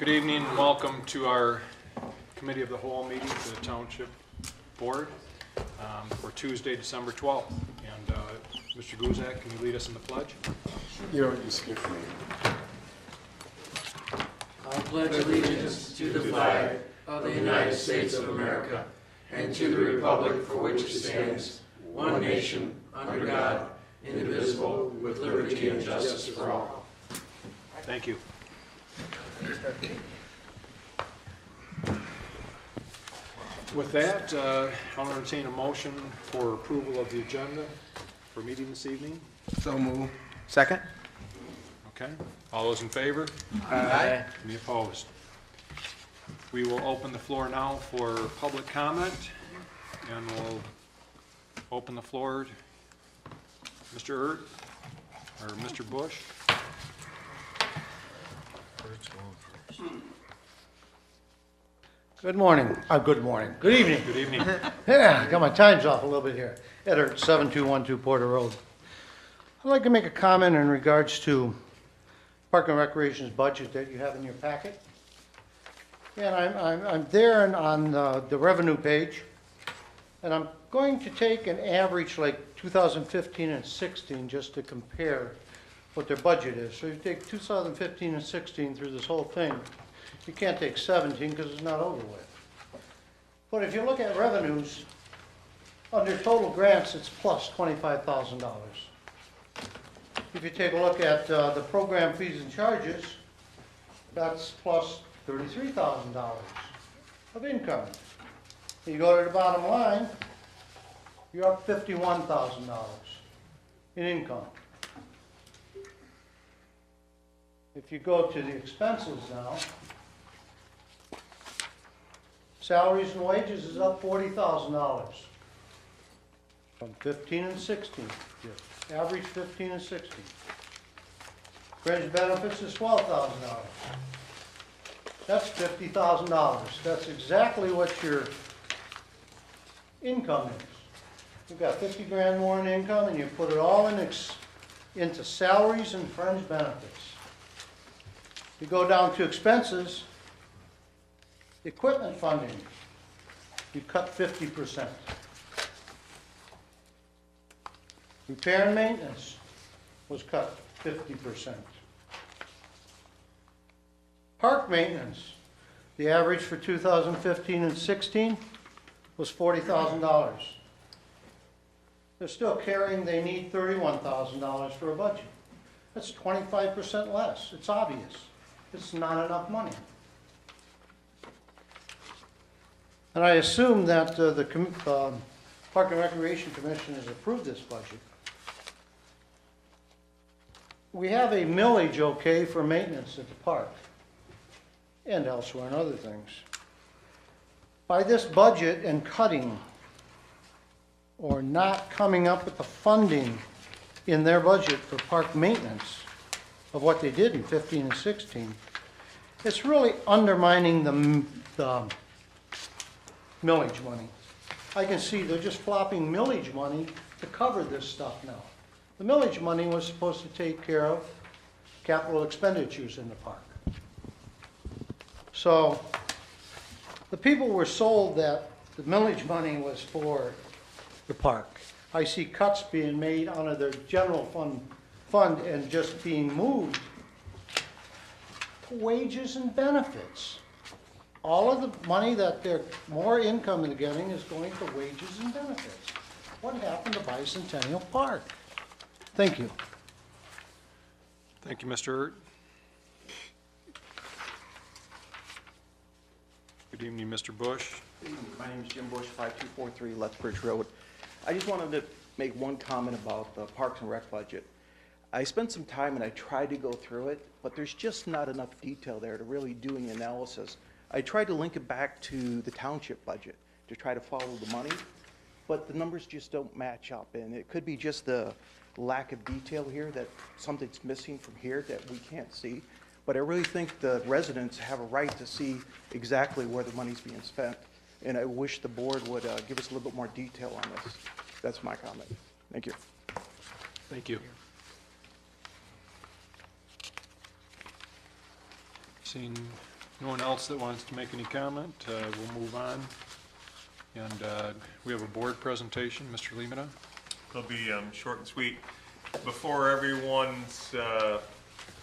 Good evening and welcome to our Committee of the Whole meeting for the Township Board for Tuesday, December 12th. And Mr. Guzak, can you lead us in the pledge? You know, you skipped me. I pledge allegiance to the flag of the United States of America and to the republic for which it stands, one nation, under God, indivisible, with liberty and justice for all. Thank you. With that, I'll entertain a motion for approval of the agenda for meeting this evening. So move. Second? Okay. All those in favor? Aye. Any opposed? We will open the floor now for public comment, and we'll open the floor. Mr. Ert or Mr. Bush? Good morning. Good morning. Good evening. Good evening. Yeah, got my times off a little bit here. Ed 7212 Porter Road. I'd like to make a comment in regards to Park and Recreation's budget that you have in your packet. And I'm there and on the revenue page, and I'm going to take an average like 2015 and 16 just to compare what their budget is. So you take 2015 and 16 through this whole thing. You can't take 17 because it's not over with. But if you look at revenues, under total grants, it's plus $25,000. If you take a look at the program fees and charges, that's plus $33,000 of income. You go to the bottom line, you're up $51,000 in income. If you go to the expenses now, salaries and wages is up $40,000 from 15 and 16. Average 15 and 16. Fringe benefits is $12,000. That's $50,000. That's exactly what your income is. You've got 50 grand more in income, and you put it all into salaries and fringe benefits. You go down to expenses, equipment funding, you cut 50%. Repair and maintenance was cut 50%. Park maintenance, the average for 2015 and 16 was $40,000. They're still carrying, they need $31,000 for a budget. That's 25% less. It's obvious. It's not enough money. And I assume that the Park and Recreation Commission has approved this budget. We have a millage okay for maintenance at the park and elsewhere and other things. By this budget and cutting or not coming up with the funding in their budget for park maintenance of what they did in 15 and 16, it's really undermining the millage money. I can see they're just flopping millage money to cover this stuff now. The millage money was supposed to take care of capital expenditures in the park. So the people were sold that the millage money was for the park. I see cuts being made out of their general fund and just being moved to wages and benefits. All of the money that they're more income they're getting is going to wages and benefits. What happened to Bicentennial Park? Thank you. Thank you, Mr. Ert. Good evening, Mr. Bush. My name is Jim Bush, 5243 Lethbridge Road. I just wanted to make one comment about the Parks and Rec budget. I spent some time and I tried to go through it, but there's just not enough detail there to really do an analysis. I tried to link it back to the township budget to try to follow the money, but the numbers just don't match up. And it could be just the lack of detail here, that something's missing from here that we can't see. But I really think the residents have a right to see exactly where the money's being spent. And I wish the board would give us a little bit more detail on this. That's my comment. Thank you. Thank you. Seeing No one else that wants to make any comment? We'll move on. And we have a board presentation. Mr. Lemata? It'll be short and sweet. Before everyone's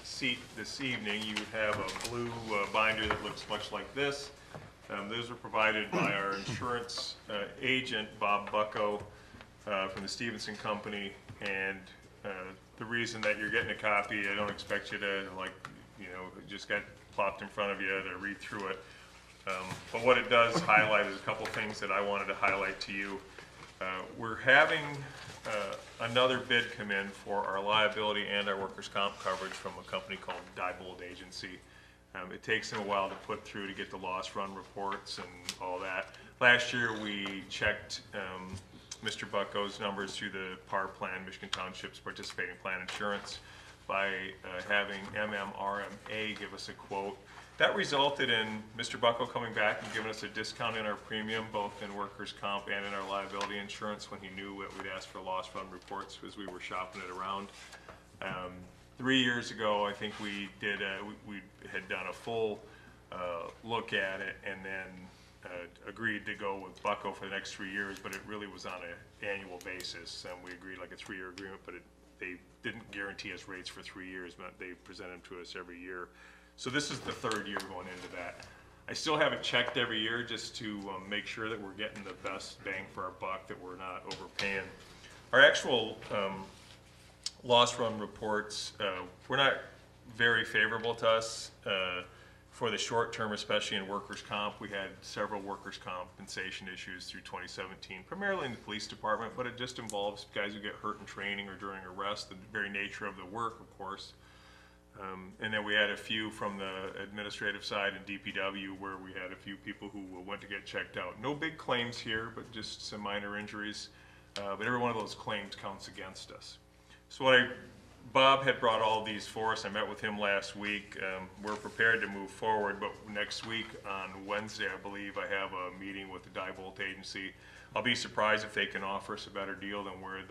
seat this evening, you have a blue binder that looks much like this. Those are provided by our insurance agent, Bob Bucko, from the Stevenson Company. And the reason that you're getting a copy, I don't expect you to, like, it just got plopped in front of you to read through it. But what it does highlight is a couple things that I wanted to highlight to you. We're having another bid come in for our liability and our workers' comp coverage from a company called Diebold Agency. It takes them a while to put through to get the loss run reports and all that. Last year we checked Mr. Bucko's numbers through the PAR plan, Michigan Township's participating plan insurance, by having MMRMA give us a quote. That resulted in Mr. Bucko coming back and giving us a discount in our premium, both in workers' comp and in our liability insurance, when he knew that we'd ask for loss run reports as we were shopping it around. 3 years ago, I think we had done a full look at it and then agreed to go with Bucko for the next 3 years, but it really was on an annual basis. And we agreed like a 3-year agreement, but they didn't guarantee us rates for 3 years, but they present them to us every year. So this is the 3rd year going into that. I still have it checked every year just to make sure that we're getting the best bang for our buck, that we're not overpaying. Our actual loss run reports were not very favorable to us for the short term, especially in workers' comp. We had several workers' compensation issues through 2017, primarily in the police department, but it just involves guys who get hurt in training or during arrest, the very nature of the work, of course. And then we had a few from the administrative side in DPW, where we had a few people who went to get checked out. No big claims here, but just some minor injuries. But every one of those claims counts against us. So Bob had brought all these for us. I met with him last week. We're prepared to move forward, but next week on Wednesday, I believe, I have a meeting with the Diebold Agency. I'll be surprised if they can offer us a better deal than where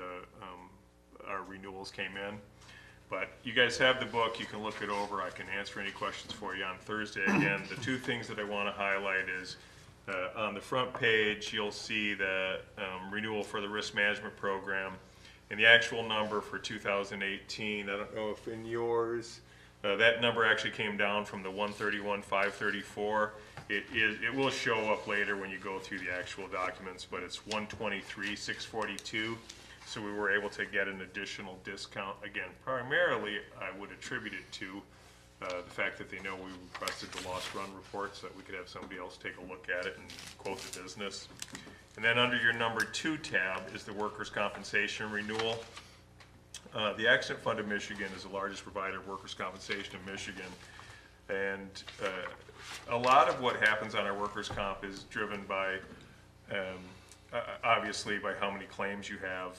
our renewals came in. But you guys have the book, you can look it over, I can answer any questions for you on Thursday. Again, the two things that I want to highlight is on the front page, you'll see the renewal for the risk management program, and the actual number for 2018, I don't know if in yours, that number actually came down from the 131,534. It will show up later when you go through the actual documents, but it's 123,642. So we were able to get an additional discount. Again, primarily I would attribute it to the fact that they know we requested the loss run report so that we could have somebody else take a look at it and quote the business. And then under your number 2 tab is the workers' compensation renewal. The Accident Fund of Michigan is the largest provider of workers' compensation in Michigan. And a lot of what happens on our workers' comp is driven by obviously by how many claims you have.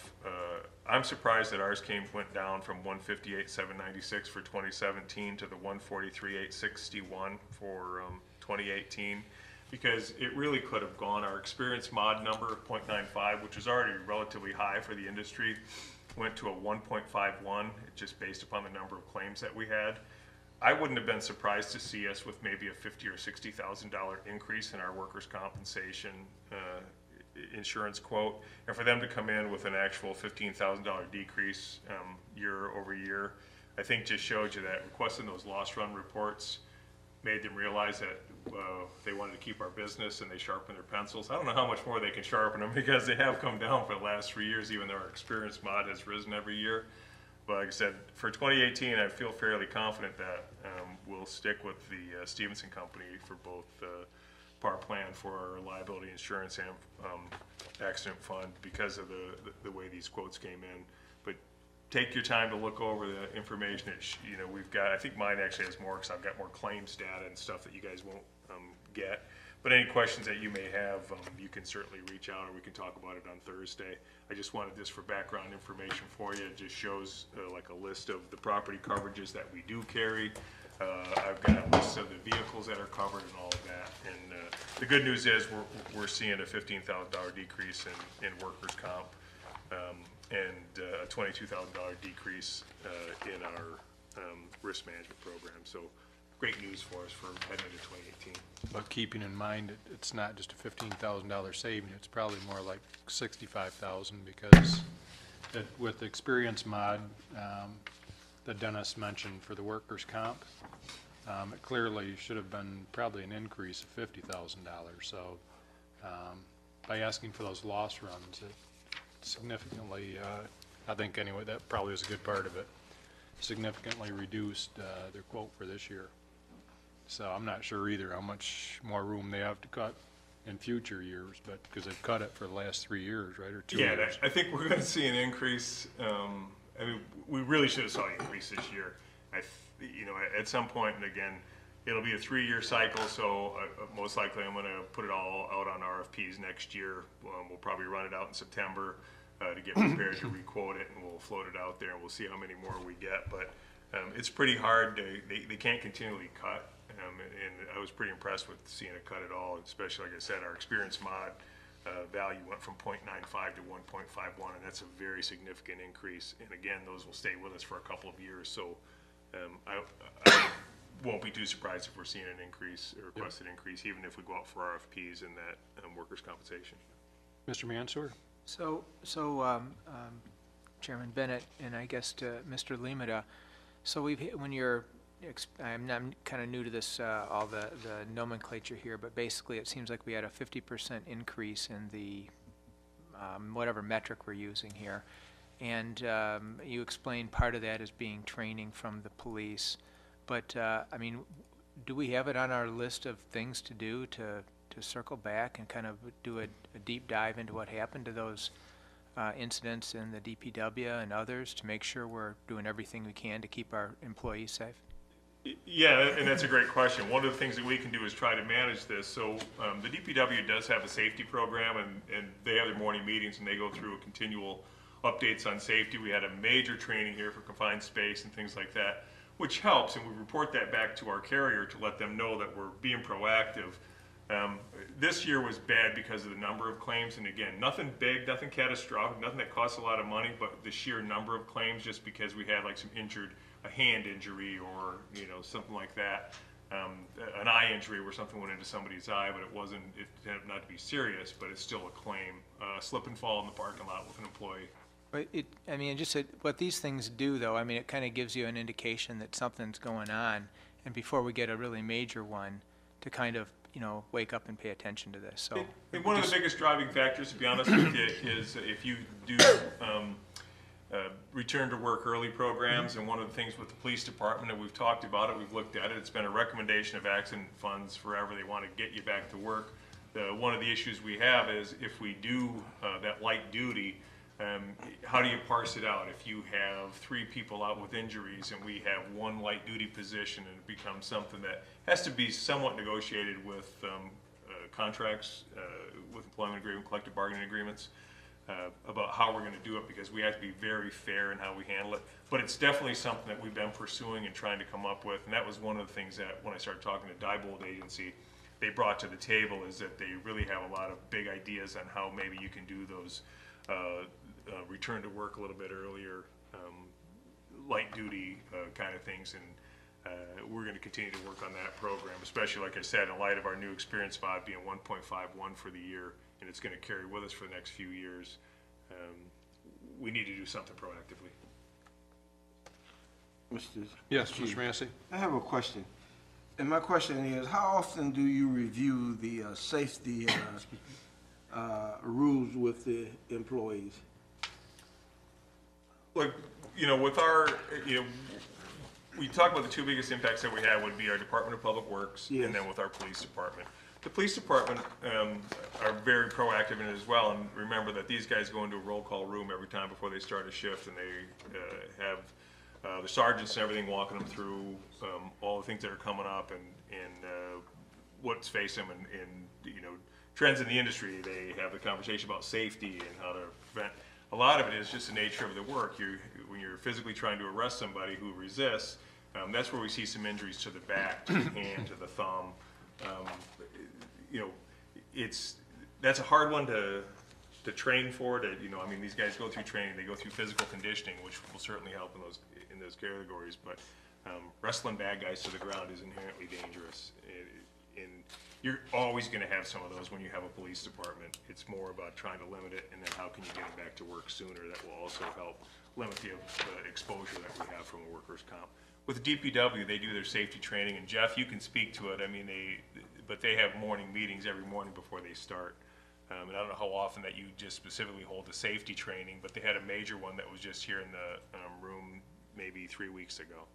I'm surprised that ours went down from 158,796 for 2017 to the 143,861 for 2018, because it really could have gone. Our experience mod number of 0.95, which is already relatively high for the industry, went to a 1.51, just based upon the number of claims that we had. I wouldn't have been surprised to see us with maybe a $50,000 or $60,000 increase in our workers' compensation insurance quote, and for them to come in with an actual $15,000 decrease year over year, I think just showed you that requesting those loss run reports made them realize that they wanted to keep our business, and they sharpened their pencils. I don't know how much more they can sharpen them, because they have come down for the last 3 years, even though our experience mod has risen every year. But like I said, for 2018, I feel fairly confident that we'll stick with the Stevenson Company for both PAR plan for our liability insurance and accident fund, because of the way these quotes came in. But take your time to look over the information that we've got. I think mine actually has more, because I've got more claims data and stuff that you guys won't get. But any questions that you may have, you can certainly reach out, or we can talk about it on Thursday. I just wanted this for background information for you. It just shows like a list of the property coverages that we do carry. I've got lists of the vehicles that are covered and all of that. And the good news is we're seeing a $15,000 decrease in workers' comp and a $22,000 decrease in our risk management program. So great news for us for heading into 2018. But keeping in mind, it's not just a $15,000 saving, it's probably more like $65,000 because with the experience mod that Dennis mentioned for the workers' comp, it clearly should have been probably an increase of $50,000. So by asking for those loss runs, it significantly, I think anyway, that probably was a good part of it, significantly reduced their quote for this year. So I'm not sure either how much more room they have to cut in future years, but because they've cut it for the last 3 years, right, or 2 Yeah, years. I think we're going to see an increase. I mean, we really should have saw an increase this year. You know, at some point, and again, it'll be a 3-year cycle, so most likely I'm going to put it all out on RFPs next year. We'll probably run it out in September to get prepared to re-quote it, and we'll float it out there, and we'll see how many more we get. But it's pretty hard. They can't continually cut, and I was pretty impressed with seeing it cut at all, especially, like I said, our experience mod value went from 0.95 to 1.51, and that's a very significant increase. And again, those will stay with us for a couple of years, so I won't be too surprised if we're seeing an increase, a requested increase, even if we go out for RFPs in that workers' compensation. Mr. Mansour? So, Chairman Bennett, and I guess to Mr. Limita, so when you're, I'm kind of new to this, all the nomenclature here, but basically it seems like we had a 50% increase in the, whatever metric we're using here. And you explained part of that as being training from the police. But, I mean, do we have it on our list of things to do to circle back and kind of do a deep dive into what happened to those incidents in the DPW and others to make sure we're doing everything we can to keep our employees safe? Yeah, and that's a great question. One of the things that we can do is try to manage this. So the DPW does have a safety program, and they have their morning meetings, and they go through a continual updates on safety. We had a major training here for confined space and things like that, which helps, and we report that back to our carrier to let them know that we're being proactive. This year was bad because of the number of claims, and again, nothing big, nothing catastrophic, nothing that costs a lot of money, but the sheer number of claims, just because we had like a hand injury or, you know, something like that, an eye injury where something went into somebody's eye, but it turned out not to be serious, but it's still a claim. Slip and fall in the parking lot with an employee. But I mean, just what these things do, though, I mean, it kind of gives you an indication that something's going on, and before we get a really major one, to kind of, you know, wake up and pay attention to this. So And one of the biggest driving factors, to be honest with you, is if you do return to work early programs, and one of the things with the police department, and we've talked about it, we've looked at it, it's been a recommendation of accident funds forever. They want to get you back to work. One of the issues we have is if we do that light duty, how do you parse it out? If you have 3 people out with injuries and we have 1 light duty position, and it becomes something that has to be somewhat negotiated with contracts, with employment agreement, collective bargaining agreements, about how we're going to do it, because we have to be very fair in how we handle it. But it's definitely something that we've been pursuing and trying to come up with, and that was one of the things that when I started talking to Diebold Agency, they brought to the table, is that they really have a lot of big ideas on how maybe you can do those return to work a little bit earlier, light duty kind of things, and we're going to continue to work on that program, especially, like I said, in light of our new experience mod being 1.51 for the year, and it's going to carry with us for the next few years. We need to do something proactively. Yes, Mr. Massey? I have a question. And my question is, how often do you review the safety rules with the employees? Like, you know, with our, you know, we talk about the 2 biggest impacts that we have would be our Department of Public Works, Yes. and then with our police department. The police department are very proactive in it as well, and remember that these guys go into a roll call room every time before they start a shift, and they have the sergeants and everything walking them through all the things that are coming up and what's facing them, and you know, trends in the industry. They have the conversation about safety and how to prevent. A lot of it is just the nature of the work. When you're physically trying to arrest somebody who resists, that's where we see some injuries to the back, to the hand, to the thumb. You know, that's a hard one to train for. You know, I mean, these guys go through training. They go through physical conditioning, which will certainly help in those categories. But Wrestling bad guys to the ground is inherently dangerous. And you're always gonna have some of those when you have a police department. It's more about trying to limit it, and then how can you get them back to work sooner? That will also help limit the exposure that we have from a workers' comp. With DPW, they do their safety training, and Jeff, you can speak to it. I mean, but they have morning meetings every morning before they start. And I don't know how often that you just specifically hold a safety training, but they had a major one that was just here in the room maybe 3 weeks ago.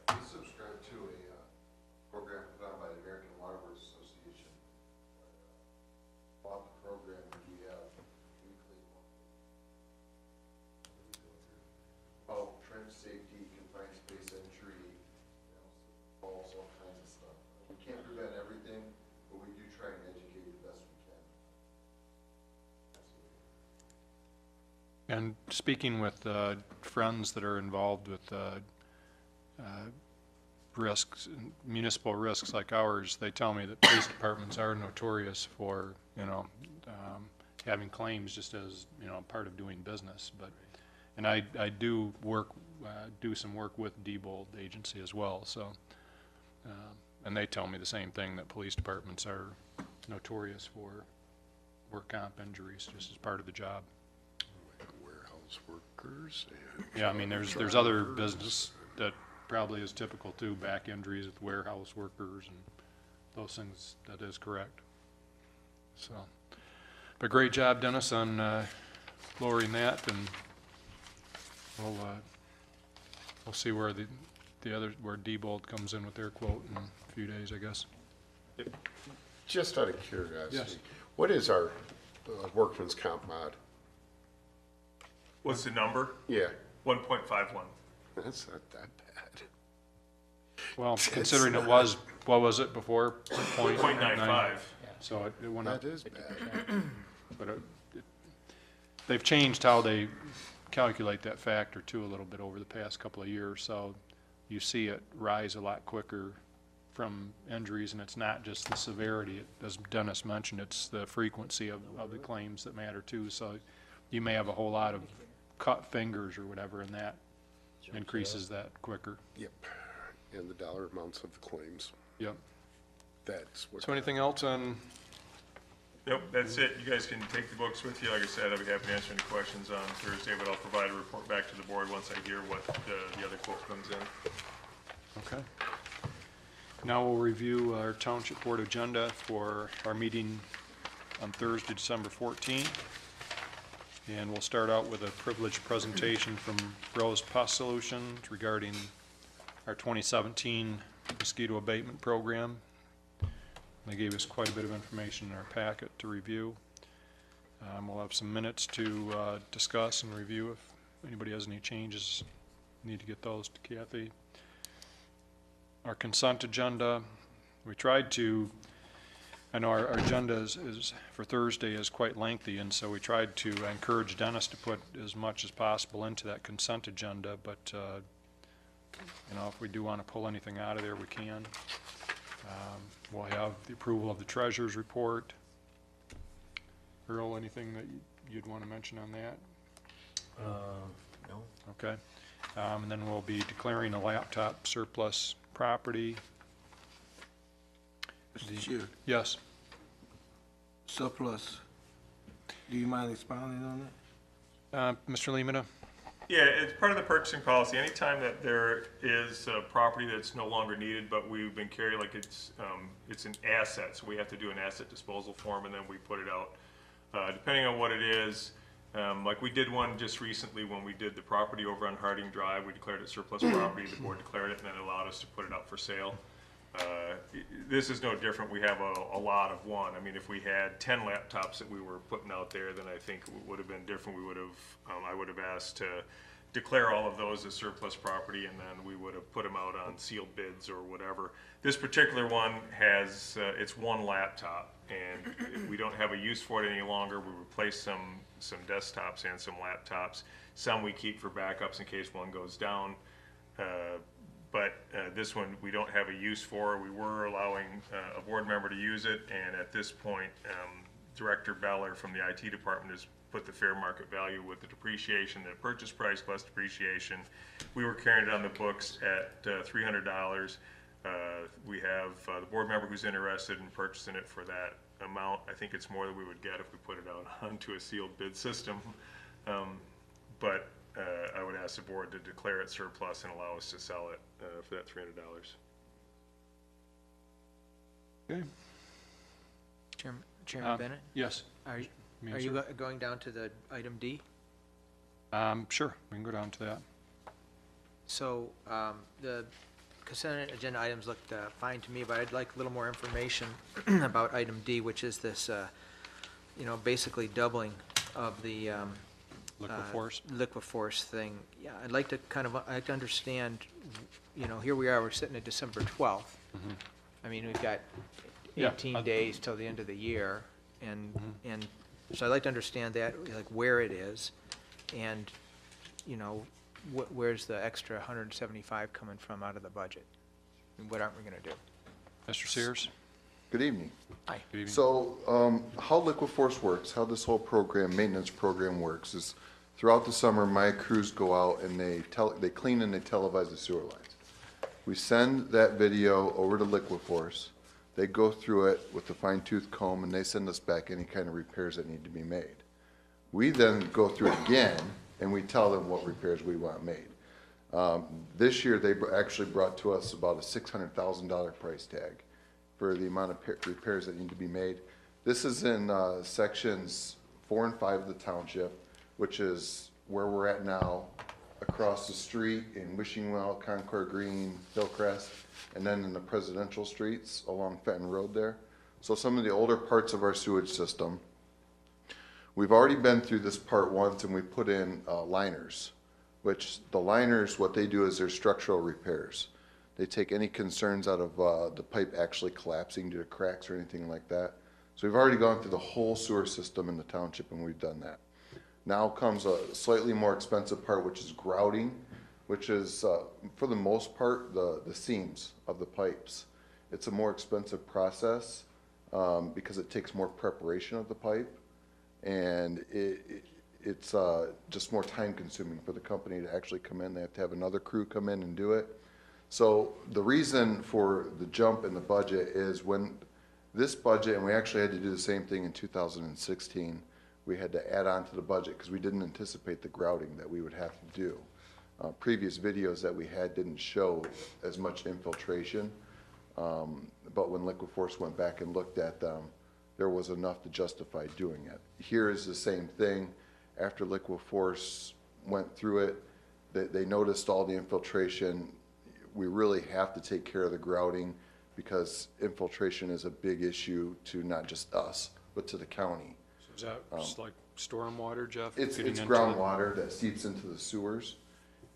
We subscribe to a program put on by the American Waterworks Association. Bought the program, and we have weekly. Oh, trench safety, confined space entry, falls, all kinds of stuff. We can't prevent everything, but we do try and educate the best we can. Absolutely. And speaking with friends that are involved with risks, municipal risks like ours, they tell me that police departments are notorious for, having claims just as, part of doing business. But, and I do do some work with Diebold Agency as well, so, and they tell me the same thing, that police departments are notorious for work comp injuries just as part of the job. Warehouse workers and. Yeah, I mean, there's other business that probably is typical too, back injuries with warehouse workers and those things. That is correct. So, but great job, Dennis, on lowering that, and we'll see where where Diebold comes in with their quote in a few days, I guess. Just out of curiosity, Yes. what is our workman's comp mod? What's the number? Yeah, 1.51. that's not that bad. Well, considering it was, what was it before? 0.95. So it went up. That is bad. But they've changed how they calculate that factor too a little bit over the past couple of years, so you see it rise a lot quicker from injuries, and it's not just the severity, as Dennis mentioned, it's the frequency of the claims that matter too. So you may have a whole lot of cut fingers or whatever, and that increases that quicker. Yep, and the dollar amounts of the claims. Yep. That's what. So anything else on? Nope, that's it. You guys can take the books with you. Like I said, I'll be happy to answer any questions on Thursday, but I'll provide a report back to the board once I hear what the other quote comes in. Okay. Now we'll review our Township Board agenda for our meeting on Thursday, December 14th. And we'll start out with a privileged presentation from Rose Pest Solutions regarding our 2017 mosquito abatement program. They gave us quite a bit of information in our packet to review. We'll have some minutes to discuss and review. If anybody has any changes, need to get those to Kathy. Our consent agenda, we tried to, I know our agenda is for Thursday is quite lengthy, and so we tried to encourage Dennis to put as much as possible into that consent agenda, but if we do want to pull anything out of there, we can. We'll have the approval of the treasurer's report. Earl, anything that you'd want to mention on that? No. Okay. And then we'll be declaring a laptop surplus property. Mr. Chair, Yes. surplus, do you mind expounding on that? Mr. Lemata? Yeah, it's part of the purchasing policy. Anytime that there is a property that's no longer needed, but we've been carrying, like it's an asset, so we have to do an asset disposal form, and then we put it out. Depending on what it is, like we did one just recently when we did the property over on Harding Drive, we declared it surplus property, the board declared it, and then allowed us to put it up for sale. This is no different. We have a lot of one. I mean, if we had 10 laptops that we were putting out there, then I think it would have been different. We would have, I would have asked to declare all of those as surplus property, and then we would have put them out on sealed bids or whatever. This particular one has, it's one laptop, and we don't have a use for it any longer. We replaced some desktops and some laptops. Some we keep for backups in case one goes down. But this one we don't have a use for. We were allowing a board member to use it, and at this point, Director Beller from the IT department is put the fair market value with the depreciation, the purchase price plus depreciation. We were carrying it on the books at $300. We have the board member who's interested in purchasing it for that amount. I think it's more than we would get if we put it out onto a sealed bid system. But I would ask the board to declare it surplus and allow us to sell it for that $300. Okay. Chairman Bennett, Yes. are you Yes, sir. going down to the item D? Sure, we can go down to that. So, the consent agenda items looked fine to me, but I'd like a little more information about item D, which is this, basically doubling of the Liquid-force. Liquid-force thing. Yeah, I'd like to understand, here we are, we're sitting at December 12th. I mean, we've got Yeah, 18 days till the end of the year, and so I'd like to understand that, like, where it is, and, where's the extra 175 coming from out of the budget? And what aren't we gonna do? Mr. Sears? Good evening. Hi. Good evening. So, how Liquid-Force works, how this whole program, maintenance program works is throughout the summer, my crews go out and they clean and they televise the sewer lines. We send that video over to Liquid-Force. They go through it with a fine-tooth comb and they send us back any kind of repairs that need to be made. We then go through it again and we tell them what repairs we want made. This year, they actually brought to us about a $600,000 price tag for the amount of repairs that need to be made. This is in sections 4 and 5 of the township, which is where we're at now, across the street in Wishing Well, Concord Green, Hillcrest, and then in the presidential streets along Fenton Road there. So some of the older parts of our sewage system. We've already been through this part once and we put in liners, which the liners, what they do is they're structural repairs. They take any concerns out of the pipe actually collapsing due to cracks or anything like that. So we've already gone through the whole sewer system in the township and we've done that. Now comes a slightly more expensive part, which is grouting, which is, for the most part, the seams of the pipes. It's a more expensive process because it takes more preparation of the pipe, and it's just more time consuming for the company to actually come in. They have to have another crew come in and do it. So the reason for the jump in the budget is when this budget, and we actually had to do the same thing in 2016, we had to add on to the budget because we didn't anticipate the grouting that we would have to do. Previous videos that we had didn't show as much infiltration, but when Liquid-Force went back and looked at them, there was enough to justify doing it. Here is the same thing. After Liquid-Force went through it, they noticed all the infiltration. We really have to take care of the grouting because infiltration is a big issue to not just us, but to the county. So is that just like stormwater, Jeff? It's getting into groundwater that seeps into the sewers.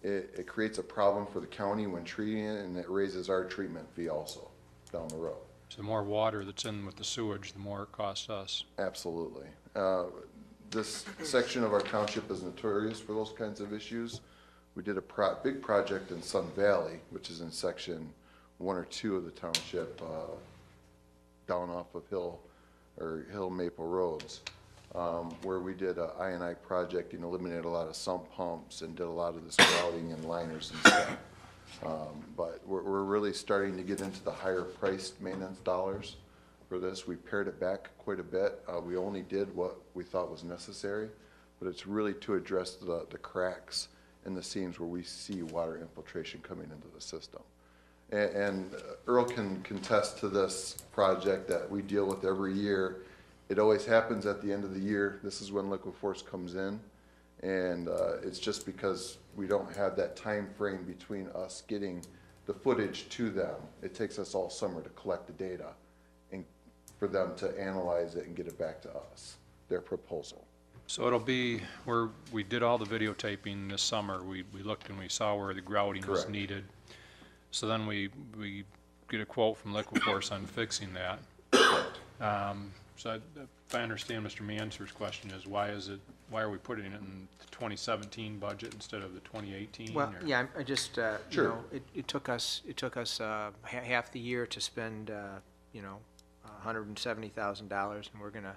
It creates a problem for the county when treating it, and it raises our treatment fee also down the road. So the more water that's in with the sewage, the more it costs us. Absolutely. This section of our township is notorious for those kinds of issues. We did a big project in Sun Valley, which is in section 1 or 2 of the township, down off of Hill Maple Roads, where we did a I&I project and eliminated a lot of sump pumps and did a lot of this grouting and liners and stuff. But we're really starting to get into the higher priced maintenance dollars for this. We pared it back quite a bit. We only did what we thought was necessary, but it's really to address the cracks and the seams where we see water infiltration coming into the system. And Earl can contest to this project that we deal with every year. It always happens at the end of the year. This is when Liquid-Force comes in, and it's just because we don't have that time frame between us getting the footage to them. It takes us all summer to collect the data and for them to analyze it and get it back to us, their proposal. So it'll be where we did all the videotaping this summer. We looked and we saw where the grouting was Correct. needed. So then we get a quote from Liquid-Force on fixing that. So if I understand Mr. Mansur's question is why are we putting it in the 2017 budget instead of the 2018? Well, or- yeah, I just, Sure. it took us half the year to spend, $170,000, and we're gonna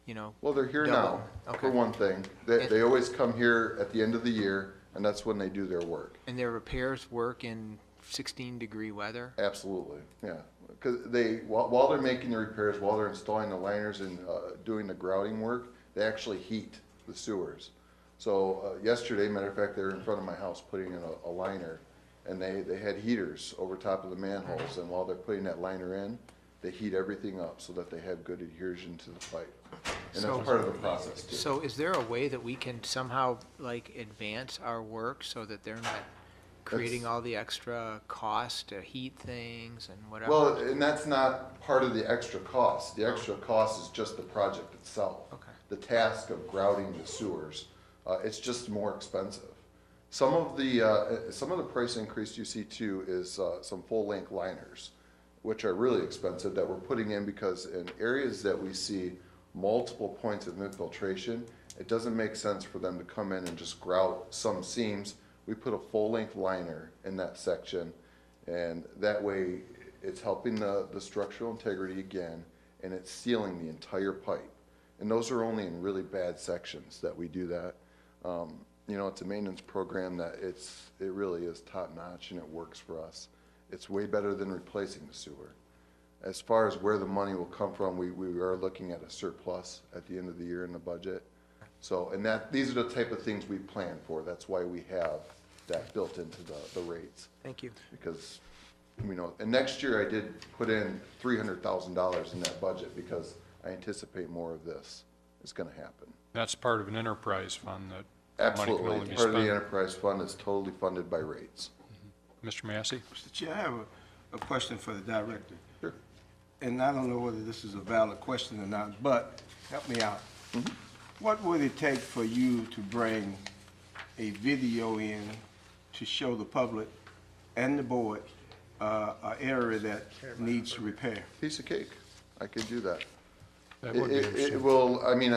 you know? Well, they're here double? now, Okay. for one thing. They always come here at the end of the year, and that's when they do their work. And their repairs work in 16-degree weather? Absolutely, yeah. Because while they're making the repairs, while they're installing the liners and doing the grouting work, they actually heat the sewers. So yesterday, matter of fact, they were in front of my house putting in a liner, and they had heaters over top of the manholes, and while they're putting that liner in, they heat everything up so that they have good adhesion to the pipe. And So- that's part of the process too. So is there a way that we can somehow, like, advance our work so that they're not creating all the extra cost to heat things and whatever? Well, and that's not part of the extra cost. The extra cost is just the project itself. Okay. The task of grouting the sewers, it's just more expensive. Some of the price increase you see too is some full-length liners, which are really expensive that we're putting in because in areas that we see multiple points of infiltration, it doesn't make sense for them to come in and just grout some seams. We put a full-length liner in that section, and that way it's helping the structural integrity again, and it's sealing the entire pipe. And those are only in really bad sections that we do that. You know, it's a maintenance program that it really is top-notch, and it works for us. It's way better than replacing the sewer. As far as where the money will come from, we are looking at a surplus at the end of the year in the budget. So, and these are the type of things we plan for. That's why we have that built into the rates. Thank you. Because, you know, and next year I did put in $300,000 in that budget because I anticipate more of this is gonna happen. That's part of an enterprise fund that money can only Absolutely. be Part of the spent. enterprise fund is totally funded by rates. Mr. Massey? Mr. Chair, I have a question for the director. Sure. And I don't know whether this is a valid question or not, but help me out. What would it take for you to bring a video in to show the public and the board an area that needs repair? Piece of cake. I could do that. That would be It interesting. will, I mean,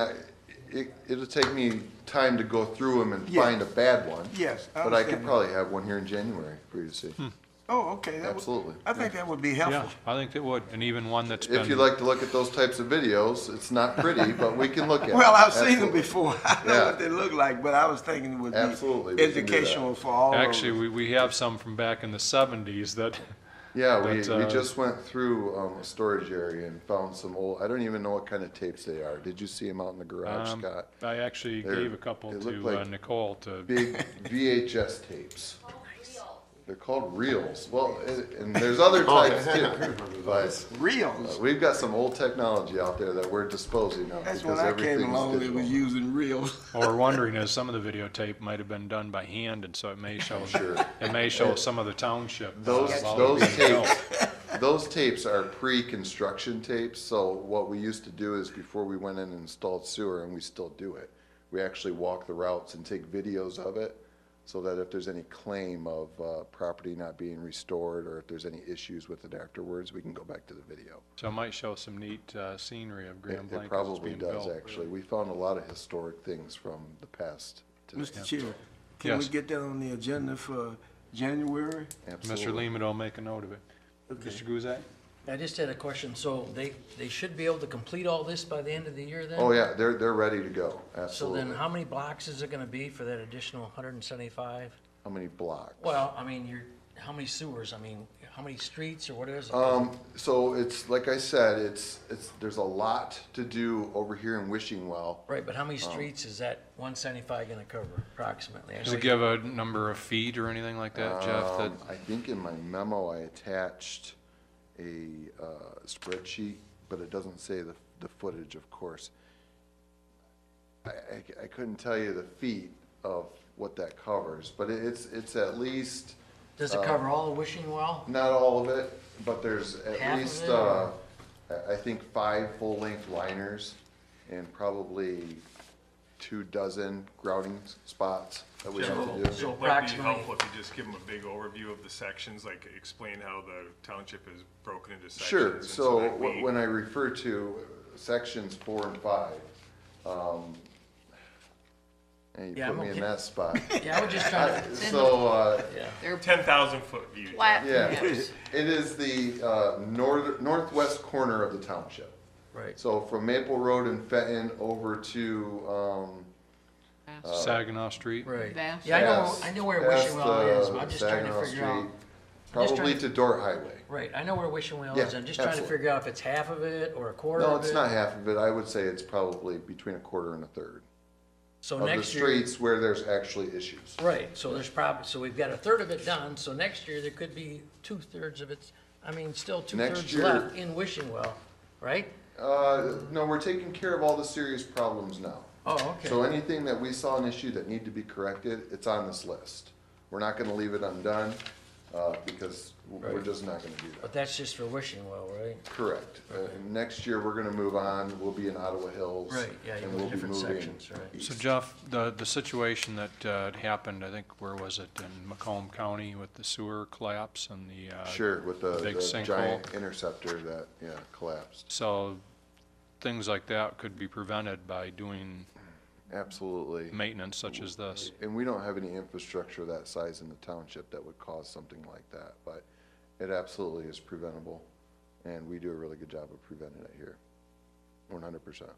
it'll take me time to go through them and Yeah. find a bad one. Yes, I But I could understand that. probably have one here in January for you to see. Oh, okay. that would- Absolutely. I think that would be Yeah, helpful. I think it would, and even one that's been. If you'd like to look at those types of videos, it's not pretty, but we can look at it. Well, I've seen them Absolutely. before. I know Yeah. what they look like, but I was thinking it would Absolutely, be we can do that. educational for all of us. Actually, we have some from back in the 70s that, Yeah, we But, just went through a storage area and found some old, I don't even know what kind of tapes they are. Did you see them out in the garage, Scott? I actually They're- gave a couple they look to like Nicole to, Big VHS tapes. They're called reels. Well, and there's other types too. But Reels. we've got some old technology out there that we're disposing of That's when because I came everything's along, they was digital. using reels. what we're wondering is some of the videotape might have been done by hand, and so it may show, it may show some of the township. Those while it's being built. those tapes are pre-construction tapes, so what we used to do is before we went in and installed sewer, and we still do it, we actually walk the routes and take videos of it, so that if there's any claim of property not being restored, or if there's any issues with it afterwards, we can go back to the video. So it might show some neat scenery of Grand It Blanc as it's probably being does, built. actually. We found a lot of historic things from the past today. Mr. Chair, can we Yes. get that on the agenda for January? Mr. Absolutely. Lehman will make a note of it. Mr. Guzak? I just had a question. So they should be able to complete all this by the end of the year then? Oh, yeah, they're ready to go, So absolutely. then how many blocks is it gonna be for that additional 175? How many blocks? Well, I mean, how many sewers? I mean, how many streets or what is it? So it's, like I said, there's a lot to do over here in Wishing Well. Right, but how many streets is that 175 gonna cover approximately? I Does know it give a number of feet or anything like that, Jeff? That I think in my memo I attached a spreadsheet, but it doesn't say the footage, of course. I couldn't tell you the feet of what that covers, but it's at least, Does it cover all of Wishing Well? not all of it, but there's Half at of least, it, or? I think 5 full-length liners and probably 24 grouting spots that we have to do. So It might be approximately- helpful if you just give them a big overview of the sections, like explain how the township is broken into sections. Sure, and so that we- when I refer to sections 4 and 5, and you Yeah, put I'm me in okay. that spot. Yeah, I was just trying to. So, Yeah. 10,000-foot view. yeah, it is the northwest corner of the township. Right. So from Maple Road and Fenton over to, Saginaw Street. Right. Vast. Yeah, I know where past, Wishing Well is, but I'm just trying to Saginaw figure out. Street, I'm just probably trying to Dort Highway. Right, I know where Wishing Well Yeah, is, I'm just trying to absolutely. figure out if it's half of it or a quarter of No, it. it's not half of it. I would say it's probably between a quarter and a third So of the next year, streets where there's actually issues. right, so there's probably, so we've got a third of it done, so next year there could be 2/3 of it, I mean, still Next 2/3 year- left in Wishing Well, right? No, we're taking care of all the serious problems now. Oh, okay. So anything that we saw an issue that need to be corrected, it's on this list. We're not gonna leave it undone, because we're Right. just not gonna do that. But that's just for Wishing Well, right? Correct. Next year, we're gonna move on, we'll be in Ottawa Hills. Right, yeah, you and go we'll be different moving sections, right. So east. Jeff, the situation that happened, I think, where was it, in Macomb County with the sewer collapse and the, Sure, with the big the sinkhole. giant interceptor that, yeah, collapsed. So things like that could be prevented by doing Absolutely. maintenance such as this. And we don't have any infrastructure that size in the township that would cause something like that, but it absolutely is preventable, and we do a really good job of preventing it here, 100%.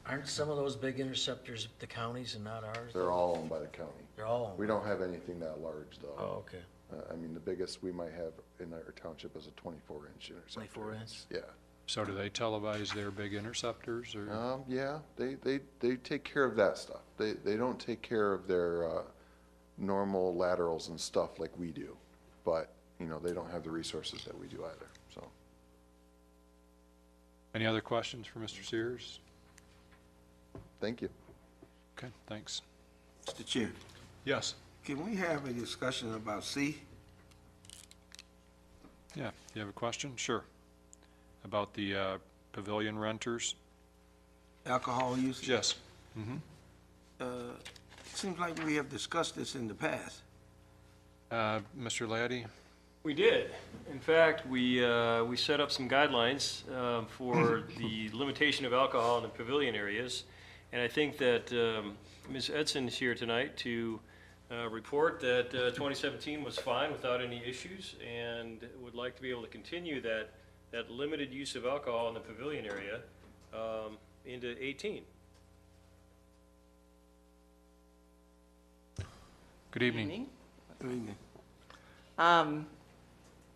Aren't some of those big interceptors the counties and not ours? They're all owned by the county. They're all owned. We don't have anything that large, though. Oh, okay. I mean, the biggest we might have in our township is a 24-inch interceptor. 24 inch? Yeah. So do they televise their big interceptors or? Yeah, they take care of that stuff. They don't take care of their, normal laterals and stuff like we do. But, you know, they don't have the resources that we do either, so. Any other questions for Mr. Sears? Thank you. Okay, thanks. Mr. Chair, Yes, can we have a discussion about C? yeah, you have a question? Sure. About the pavilion renters? Alcohol use? Yes. Seems like we have discussed this in the past. Mr. Laddie? We did. In fact, we set up some guidelines for the limitation of alcohol in the pavilion areas. And I think that Ms. Edson is here tonight to report that 2017 was fine without any issues and would like to be able to continue that limited use of alcohol in the pavilion area into 18. Good evening.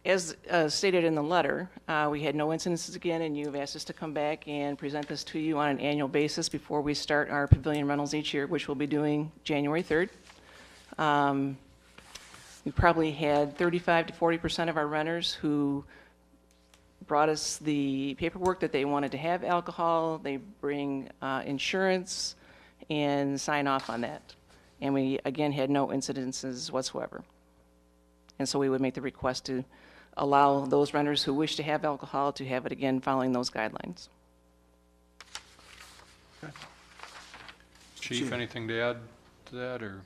As stated in the letter, we had no incidences again, and you've asked us to come back and present this to you on an annual basis before we start our pavilion rentals each year, which we'll be doing January 3rd. We probably had 35 to 40% of our renters who brought us the paperwork that they wanted to have alcohol. They bring insurance and sign off on that. And we, again, had no incidences whatsoever. And so we would make the request to allow those renters who wish to have alcohol to have it again following those guidelines. Chief, anything to add to that, or?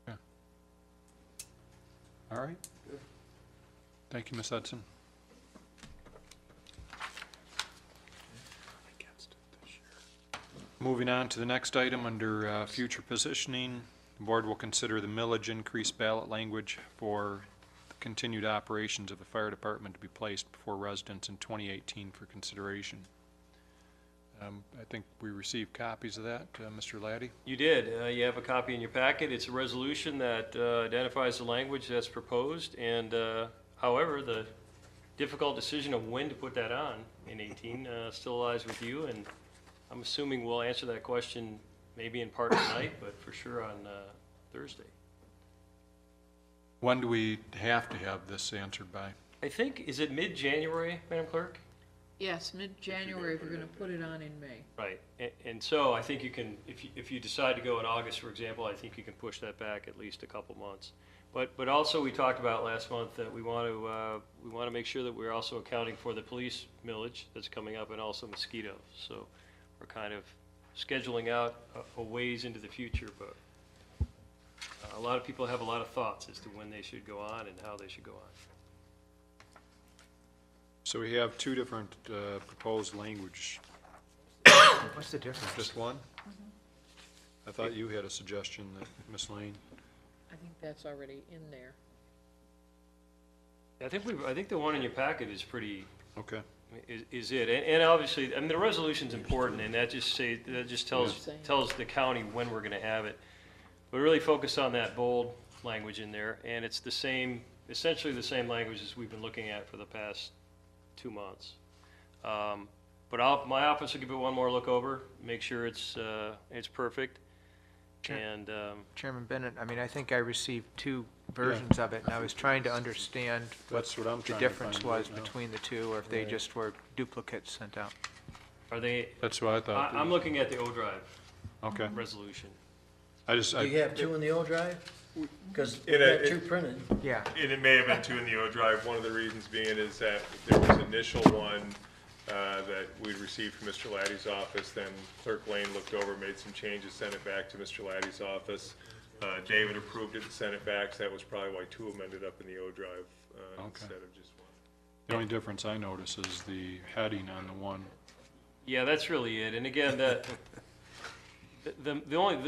Yeah. All right. Thank you, Ms. Hudson. Moving on to the next item under future positioning, the board will consider the millage increase ballot language for the continued operations of the fire department to be placed before residents in 2018 for consideration. I think we received copies of that, Mr. Laddie. You did. You have a copy in your packet. It's a resolution that identifies the language that's proposed, and however, the difficult decision of when to put that on in 18 still lies with you, and I'm assuming we'll answer that question maybe in part tonight, but for sure on Thursday. When do we have to have this answered by? I think, is it mid-January, Madam Clerk? Yes, mid-January if you're gonna put it on in May. Right, and so I think you can, if you decide to go in August, for example, I think you can push that back at least a couple months. But also, we talked about last month that we want to make sure that we're also accounting for the police millage that's coming up and also mosquitoes. So we're kind of scheduling out a ways into the future, but a lot of people have a lot of thoughts as to when they should go on and how they should go on. So we have two different proposed language. What's the difference? Just one? I thought you had a suggestion, that Ms. Lane. I think that's already in there. I think the one in your packet is pretty, Okay. is it. And obviously, I mean, the resolution's important, and that just tells the county when we're gonna have it. But really focus on that bold language in there, and it's the same, essentially the same language as we've been looking at for the past 2 months. But my office will give it one more look over, make sure it's perfect. Sure. And, Chairman Bennett, I mean, I think I received two versions of it, and I was trying to understand what That's what I'm the trying to difference find was right now. between the two, or if they just were duplicates sent out. are they, That's what I thought. I'm looking at the O-Drive Okay. resolution. Do you have two in the O drive? Because we In got a- two printed. Yeah. And it may have been two in the O drive. One of the reasons being is that there was an initial one that we'd received from Mr. Laddie's office, then Clerk Lane looked over, made some changes, sent it back to Mr. Laddie's office. David approved it and sent it back, so that was probably why two of them ended up in the O drive instead of just one. The only difference I notice is the heading on the one. Yeah, that's really it. And again, the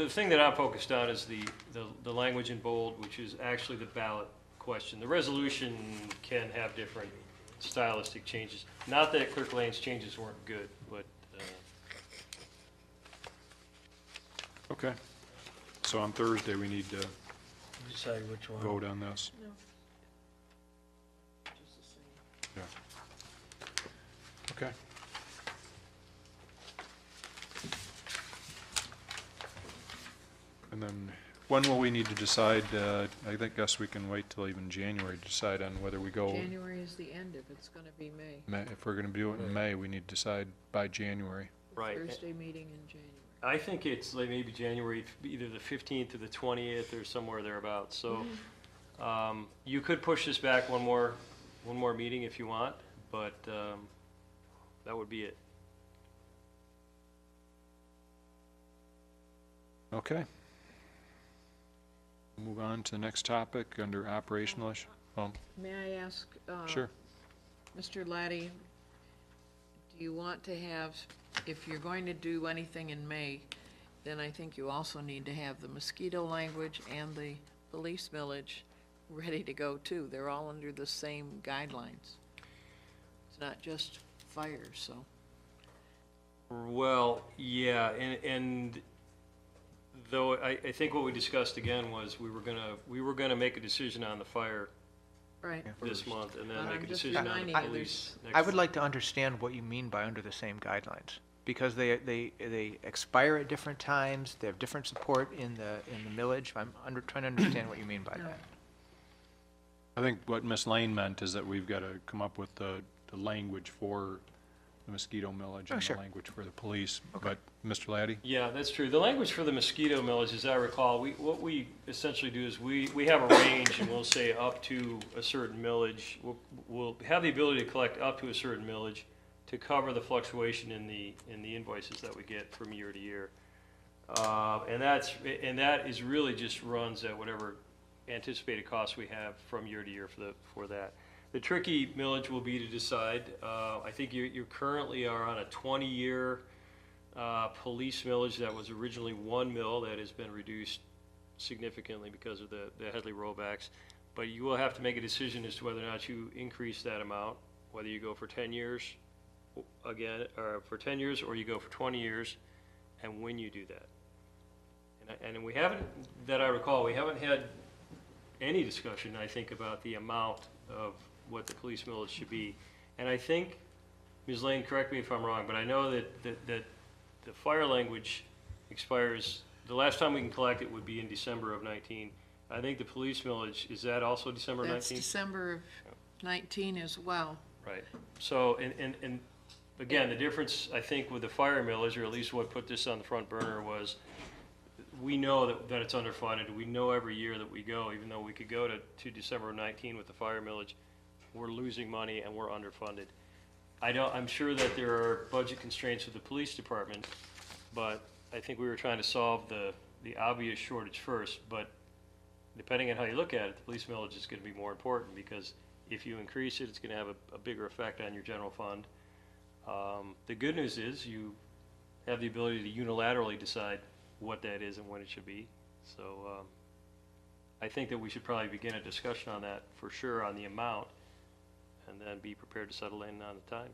thing that I'm focused on is the language in bold, which is actually the ballot question. The resolution can have different stylistic changes. Not that Clerk Lane's changes weren't good, but, Okay. So on Thursday, we need to Decide which one. vote on this. Yeah. Okay. And then, when will we need to decide, guess we can wait till even January to decide on whether we go, January is the end if it's gonna be May. If we're gonna do it in May, we need to decide by January. right. Thursday meeting in January. I think it's like maybe January, either the 15th or the 20th or somewhere thereabouts. So you could push this back one more meeting if you want, but that would be it. Okay. Move on to the next topic under operational issue. Oh, May I ask, sure. Mr. Laddie, do you want to have, if you're going to do anything in May, then I think you also need to have the mosquito language and the police millage ready to go too. They're all under the same guidelines. It's not just fire, so. Well, yeah, and though I think what we discussed again was we were gonna make a decision on the fire Right. this month and then But make I'm a just decision on the reminding you, police next I would month. like to understand what you mean by under the same guidelines, because they expire at different times, they have different support in the millage. I'm trying to understand what you mean by that. I think what Ms. Lane meant is that we've got to come up with the language for the mosquito millage Oh, and sure. the language for the police. But, Mr. Laddie? Yeah, that's true. The language for the mosquito millage, as I recall, what we essentially do is we have a range and we'll say up to a certain millage. We'll have the ability to collect up to a certain millage to cover the fluctuation in the invoices that we get from year to year. And that is really just runs at whatever anticipated costs we have from year to year for that. The tricky millage will be to decide. I think you currently are on a 20-year police millage that was originally 1 mil that has been reduced significantly because of the Headley rollbacks. But you will have to make a decision as to whether or not you increase that amount, whether you go for 10 years again, or for 10 years, or you go for 20 years, and when you do that. And we haven't, that I recall, we haven't had any discussion, I think, about the amount of what the police millage should be. And I think, Ms. Lane, correct me if I'm wrong, but I know that the fire language expires, the last time we can collect it would be in December of 19. I think the police millage, is that also December of 19? That's December of 19 as well. Right. So, and again, the difference, I think, with the fire millage, or at least what put this on the front burner, was we know that it's underfunded. We know every year that we go, even though we could go to December of 19 with the fire millage, we're losing money and we're underfunded. I'm sure that there are budget constraints with the police department, but I think we were trying to solve the obvious shortage first. But depending on how you look at it, the police millage is going to be more important, because if you increase it, it's going to have a bigger effect on your general fund. The good news is you have the ability to unilaterally decide what that is and when it should be. So I think that we should probably begin a discussion on that for sure, on the amount. and then be prepared to settle in on the time.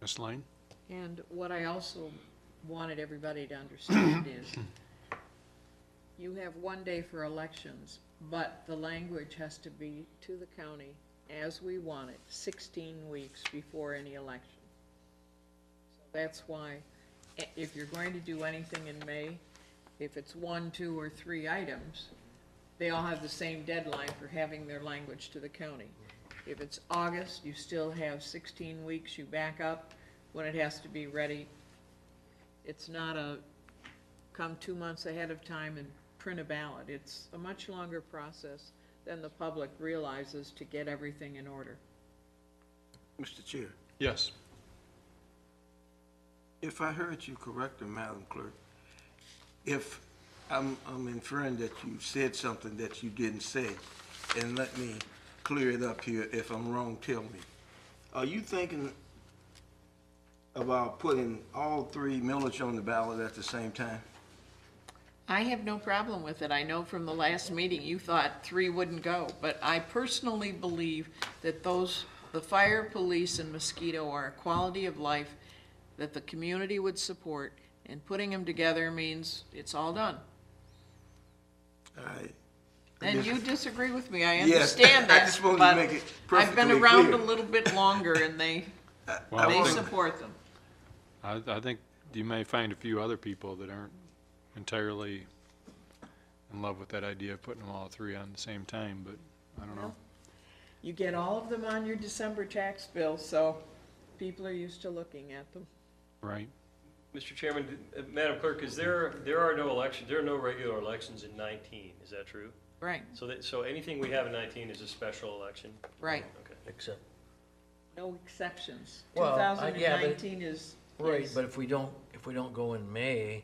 Ms. Lane? And what I also wanted everybody to understand is, you have one day for elections, but the language has to be to the county as we want it, 16 weeks before any election. So that's why, if you're going to do anything in May, if it's 1, 2, or 3 items, they all have the same deadline for having their language to the county. If it's August, you still have 16 weeks, you back up when it has to be ready. It's not a come 2 months ahead of time and print a ballot. It's a much longer process than the public realizes to get everything in order. Mr. Chair, Yes. if I heard you correctly, Madam Clerk, if I'm inferring that you said something that you didn't say, and let me clear it up here. If I'm wrong, tell me. Are you thinking about putting all 3 millage on the ballot at the same time? I have no problem with it. I know from the last meeting you thought 3 wouldn't go, but I personally believe that the fire, police, and mosquito are a quality of life that the community would support, and putting them together means it's all done. And you disagree with me, I Yes, understand that. I just wanted to but make it I've been perfectly around clear. a little bit longer, and they support them. I think you may find a few other people that aren't entirely in love with that idea of putting them all 3 on the same time, but I don't know. You get all of them on your December tax bill, so people are used to looking at them. Right. Mr. Chairman, Madam Clerk, there are no regular elections in 19, is that true? Right, So anything we have in 19 is a special election? right. Okay. Except, No exceptions. Well, yeah, but- 2019 is. right, but if we don't go in May,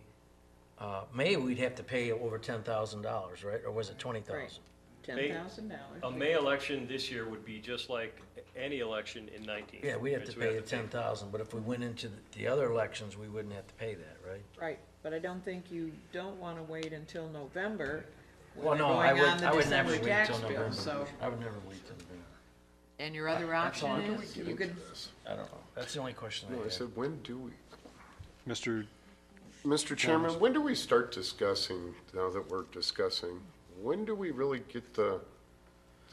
we'd have to pay over $10,000, right? Or was it 20,000? $10,000. A May election this year would be just like any election in 19. Yeah, we'd have to So we pay the 10,000, but if we went into the other elections, we wouldn't have to pay that, right? Right, but I don't think you don't want to wait until November Well, when they're no, going on the I would never December wait tax till bill, November. so. I would never wait till November. And your other That's all. option is, you could, I don't know. That's the only question No, I I have. said, when do we, Mr. Chairman, when do we start discussing, now that we're discussing, when do we really get the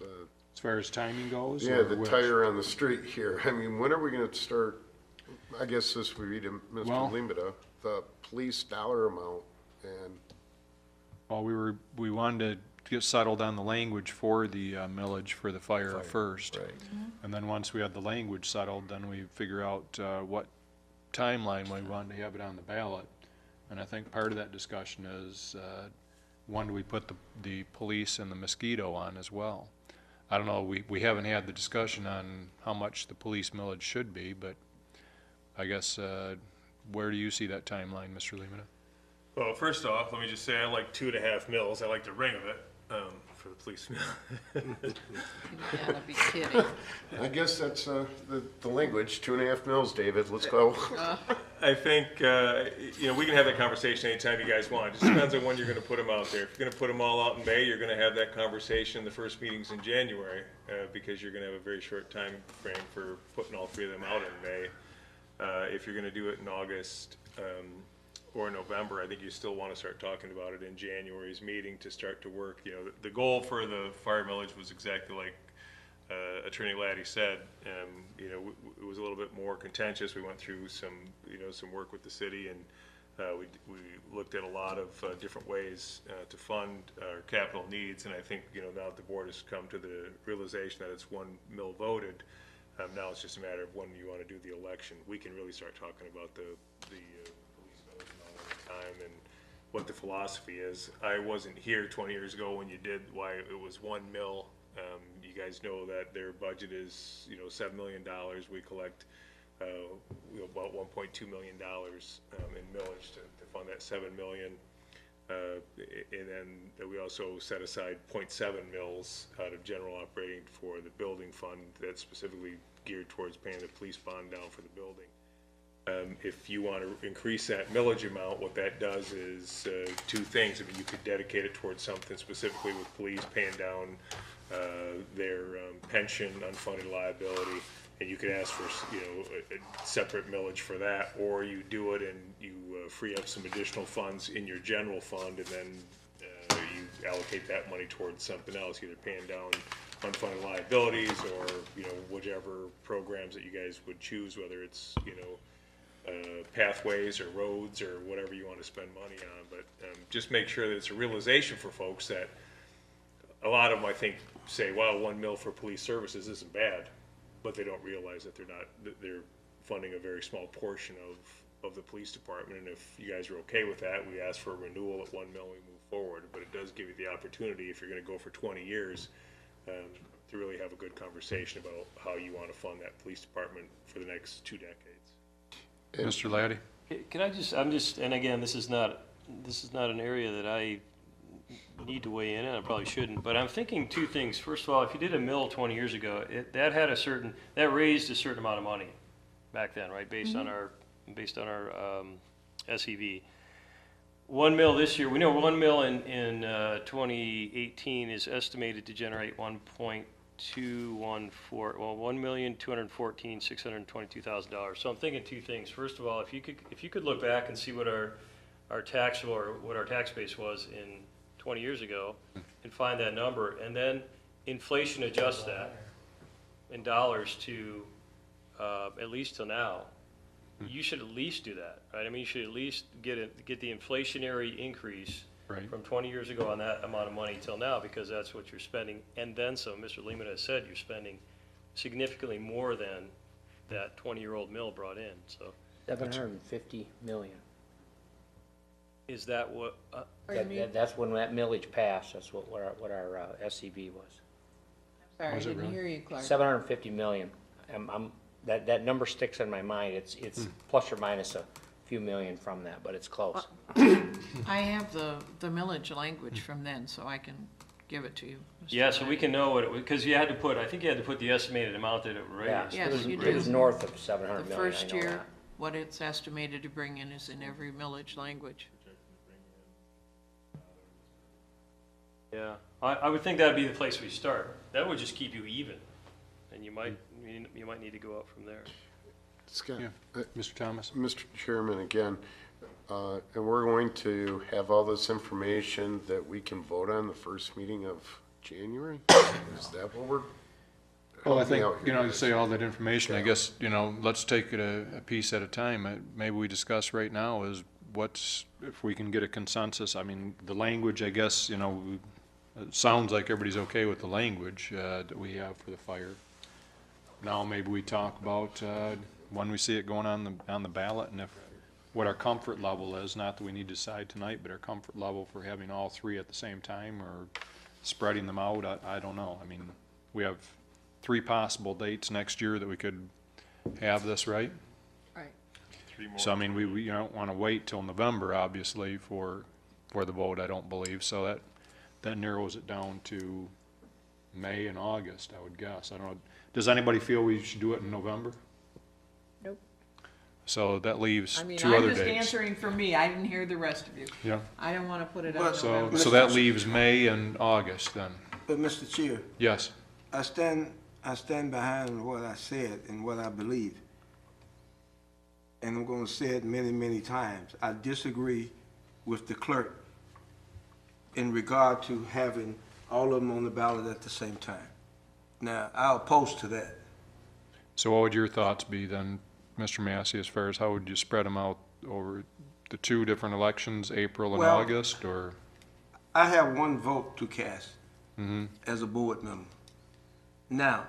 As far as timing goes? yeah, or the which? tire on the street here? I mean, when are we gonna start, I guess this would be to Mr. Well- Limita, the police dollar amount and, Well, we wanted to get settled on the language for the millage for the fire first. Right. And then once we had the language settled, then we figure out what timeline we wanted to have it on the ballot. And I think part of that discussion is, when do we put the police and the mosquito on as well? I don't know, we haven't had the discussion on how much the police millage should be, but I guess, where do you see that timeline, Mr. Limita? Well, first off, let me just say I like 2.5 mils. I like the ring of it for the police mill. you gotta be kidding. I guess that's the language, 2.5 mils, David, let's go. I think, we can have that conversation anytime you guys want. It just depends on when you're going to put them out there. If you're going to put them all out in May, you're going to have that conversation. The first meeting's in January because you're going to have a very short time frame for putting all 3 of them out in May. If you're going to do it in August or November, I think you still want to start talking about it in January's meeting to start to work. The goal for the fire millage was exactly like Attorney Laddie said. It was a little bit more contentious. We went through some work with the city, and we looked at a lot of different ways to fund our capital needs. And I think now that the board has come to the realization that it's 1 mil voted, now it's just a matter of when you want to do the election. We can really start talking about the police millage and all the time and what the philosophy is. I wasn't here 20 years ago when you did why it was 1 mil. You guys know that their budget is $7 million. We collect about $1.2 million in millage to fund that $7 million. And then we also set aside 0.7 mils out of general operating for the building fund that's specifically geared towards paying the police bond down for the building. If you want to increase that millage amount, what that does is 2 things. I mean, you could dedicate it towards something specifically with police, paying down their pension unfunded liability, and you could ask for, a separate millage for that, or you do it and you free up some additional funds in your general fund, and then you allocate that money towards something else, either paying down unfunded liabilities or, whichever programs that you guys would choose, whether it's, pathways or roads or whatever you want to spend money on. But just make sure that it's a realization for folks that a lot of them, I think, say, well, $1 million for police services isn't bad, but they don't realize that they're funding a very small portion of the police department. And if you guys are okay with that, we ask for a renewal at $1 million, we move forward. But it does give you the opportunity, if you're going to go for 20 years, to really have a good conversation about how you want to fund that police department for the next 2 decades. Mr. Laddie? Can I and again, this is not an area that I need to weigh in on, I probably shouldn't, but I'm thinking 2 things. First of all, if you did a mill 20 years ago, that raised a certain amount of money back then, right? Based on our SEV. 1 mil this year, we know 1 mil in 2018 is estimated to generate 1,214,622,000. So I'm thinking 2 things. First of all, if you could look back and see what our tax base was in 20 years ago and find that number, and then inflation adjust that in dollars to at least till now, you should at least do that, right? I mean, you should at least get the inflationary increase from 20 years ago on that amount of money till now, because that's what you're spending. And then some, Mr. Lehman has said, you're spending significantly more than that 20-year-old mill brought in, so. 750 million. Is that what, That's when that millage passed, that's what our SCV was. Sorry, I Was it didn't really? hear you, Clark. 750 million. That number sticks in my mind. It's plus or minus a few million from that, but it's close. I have the millage language from then, so I can give it to you. Mr. yeah, so we Laddie. can know what it was, because I think you had to put the estimated amount that it raised. Yeah, Yes, it was, you it was did. north of 700 The million. first I know year, that. what it's estimated to bring in is in every millage language. Yeah, I would think that'd be the place we start. That would just keep you even, and you might need to go up from there. Scott, Yeah. Mr. Thomas? Mr. Chairman, again, and we're going to have all this information that we can vote on the first meeting of January? Is that what we're? Well, I help me think, out here, you guys. say all that information, I Yeah. guess, let's take it a piece at a time. Maybe we discuss right now is if we can get a consensus. I mean, the language, I guess, it sounds like everybody's okay with the language that we have for the fire. Now maybe we talk about when we see it going on the ballot, and what our comfort level is, not that we need to decide tonight, but our comfort level for having all 3 at the same time or spreading them out. I don't know. I mean, we have 3 possible dates next year that we could have this, right? Right. 3 more. So, I mean, we don't want to wait till November, obviously, for the vote, I don't believe. So that narrows it down to May and August, I would guess. I don't know. Does anybody feel we should do it in November? Nope. So that leaves I mean, 2 I'm other just dates. answering for me. I didn't hear the rest of you. Yeah. I don't want to put it on But- November. So that leaves May and August then. But Mr. Chair, Yes. I stand behind what I said and what I believe. And I'm gonna say it many, many times. I disagree with the clerk in regard to having all of them on the ballot at the same time. Now, I'll oppose to that. So what would your thoughts be then, Mr. Massey, as far as how would you spread them out over the 2 different elections, April and Well- August, or? I have 1 vote to cast Mhm. as a board member. Now,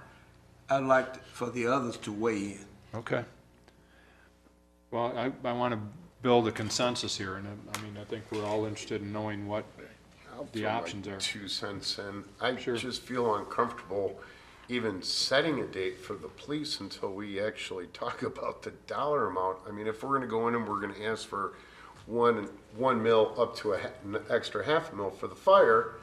I'd like for the others to weigh in. Okay. Well, I want to build a consensus here, and I mean, I think we're all interested in knowing what I'll the throw my options are. 2 cents in. I Sure. just feel uncomfortable even setting a date for the police until we actually talk about the dollar amount. I mean, if we're gonna go in and we're gonna ask for one mil up to an extra half mil for the fire,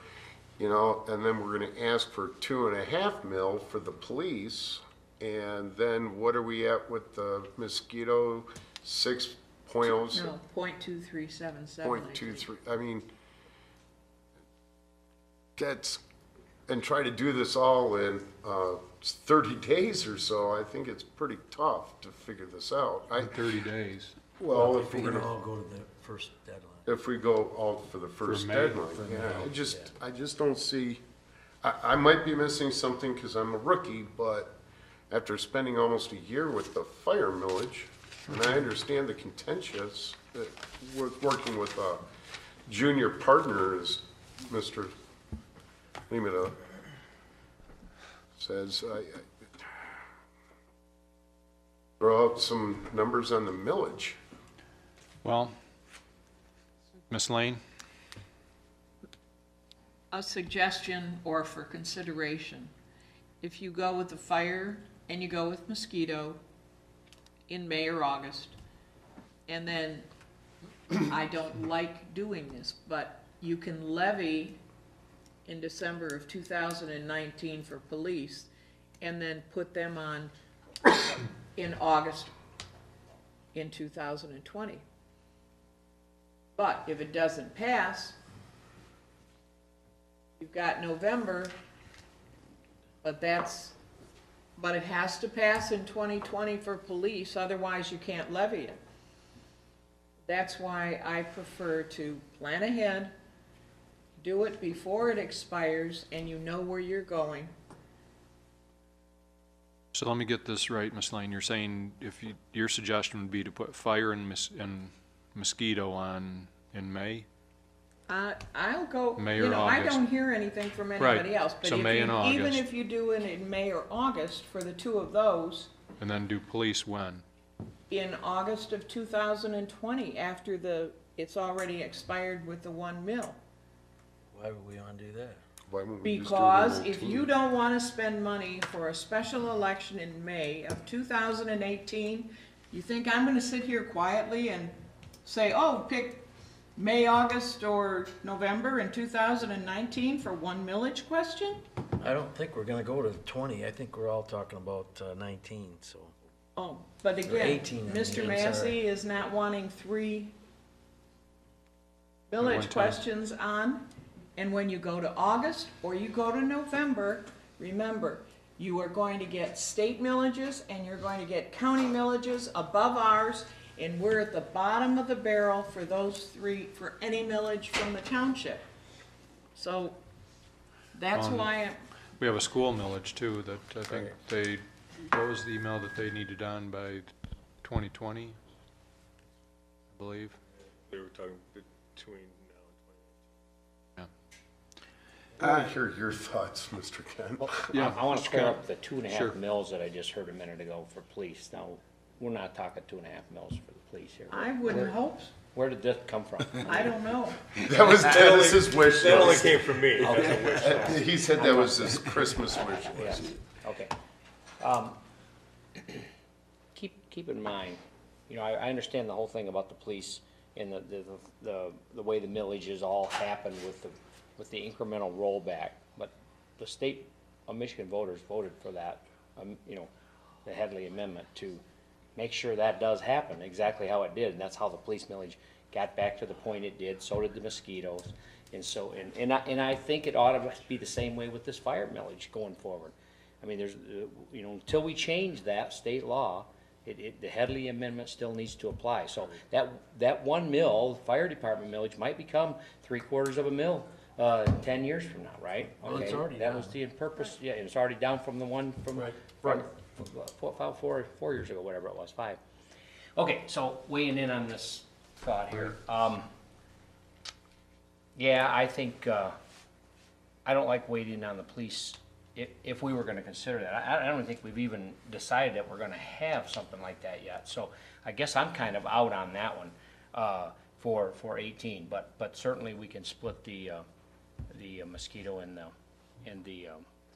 and then we're gonna ask for 2.5 mil for the police, and then what are we at with the mosquito? 6.0? No, .2377. I think. 0.23, I mean, that's and try to do this all in 30 days or so, I think it's pretty tough to figure this out. In 30 days. Well, If we're gonna all go to the first deadline. if we go all for the first May. deadline, For yeah, May. I just don't see, I might be missing something because I'm a rookie, but after spending almost a year with the fire millage, and I understand the contentious, that working with a junior partner, as Mr. Limita says, I throw out some numbers on the millage. Well, Ms. Lane? A suggestion or for consideration, if you go with the fire and you go with mosquito in May or August, and then, I don't like doing this, but you can levy in December of 2019 for police, and then put them on in August in 2020. But if it doesn't pass, you've got November, but it has to pass in 2020 for police, otherwise you can't levy it. That's why I prefer to plan ahead, do it before it expires, and you know where you're going. So let me get this right, Ms. Lane. You're saying your suggestion would be to put fire and mosquito on in May? I'll go, May you or know, I August. don't hear anything from Right. anybody else. But So if May you- and Even August. if you do it in May or August for the two of those, And then do police when? in August of 2020, after it's already expired with the 1 mil. Why would we wanna do that? Why wouldn't we just do it in Because if 19? you don't want to spend money for a special election in May of 2018, you think I'm going to sit here quietly and say, oh, pick May, August, or November in 2019 for 1 millage question? I don't think we're gonna go to 20, I think we're all talking about 19, so. Oh, but again, 18, I mean, Mr. I'm Massey sorry. is not wanting 3 one millage time. questions on. And when you go to August or you go to November, remember, you are going to get state millages and you're going to get county millages above ours, and we're at the bottom of the barrel for those 3, for any millage from the township. So that's why We have a school millage too that I think what was the email that they needed on by 2020? I believe. They were talking between now and 2019. Yeah. I want to hear your thoughts, Mr. Kent. Yeah, I want to Mr. clear Kent. up the 2.5 Sure. mils that I just heard a minute ago for police. Now, we're not talking 2.5 mils for the police here. I wouldn't hope, so. Where did this come from? I don't know. That was Dennis's wish That only list. came from me. That's a wish. He said that was his Christmas wish Yeah, list. okay. Keep in mind, you know, I understand the whole thing about the police and the way the millages all happened with the incremental rollback, but the state of Michigan voters voted for that, you know, the Headley Amendment to make sure that does happen, exactly how it did, and that's how the police millage got back to the point it did, so did the mosquitoes, and so, and I think it ought to be the same way with this fire millage going forward. I mean, there's, you know, until we change that state law, the Headley Amendment still needs to apply. So that 1 mil, fire department millage might become 3/4 of a mil, 10 years from now, right? Well, it's Okay, already that down. was the purpose, yeah, it's already down from the one from, Right. from 4 years ago, whatever it was, 5. Okay, so weighing in on this thought here. Yeah, I think, I don't like waiting on the police if we were gonna consider that. I don't think we've even decided that we're gonna have something like that yet. So I guess I'm kind of out on that one, for 18, but certainly we can split the mosquito and the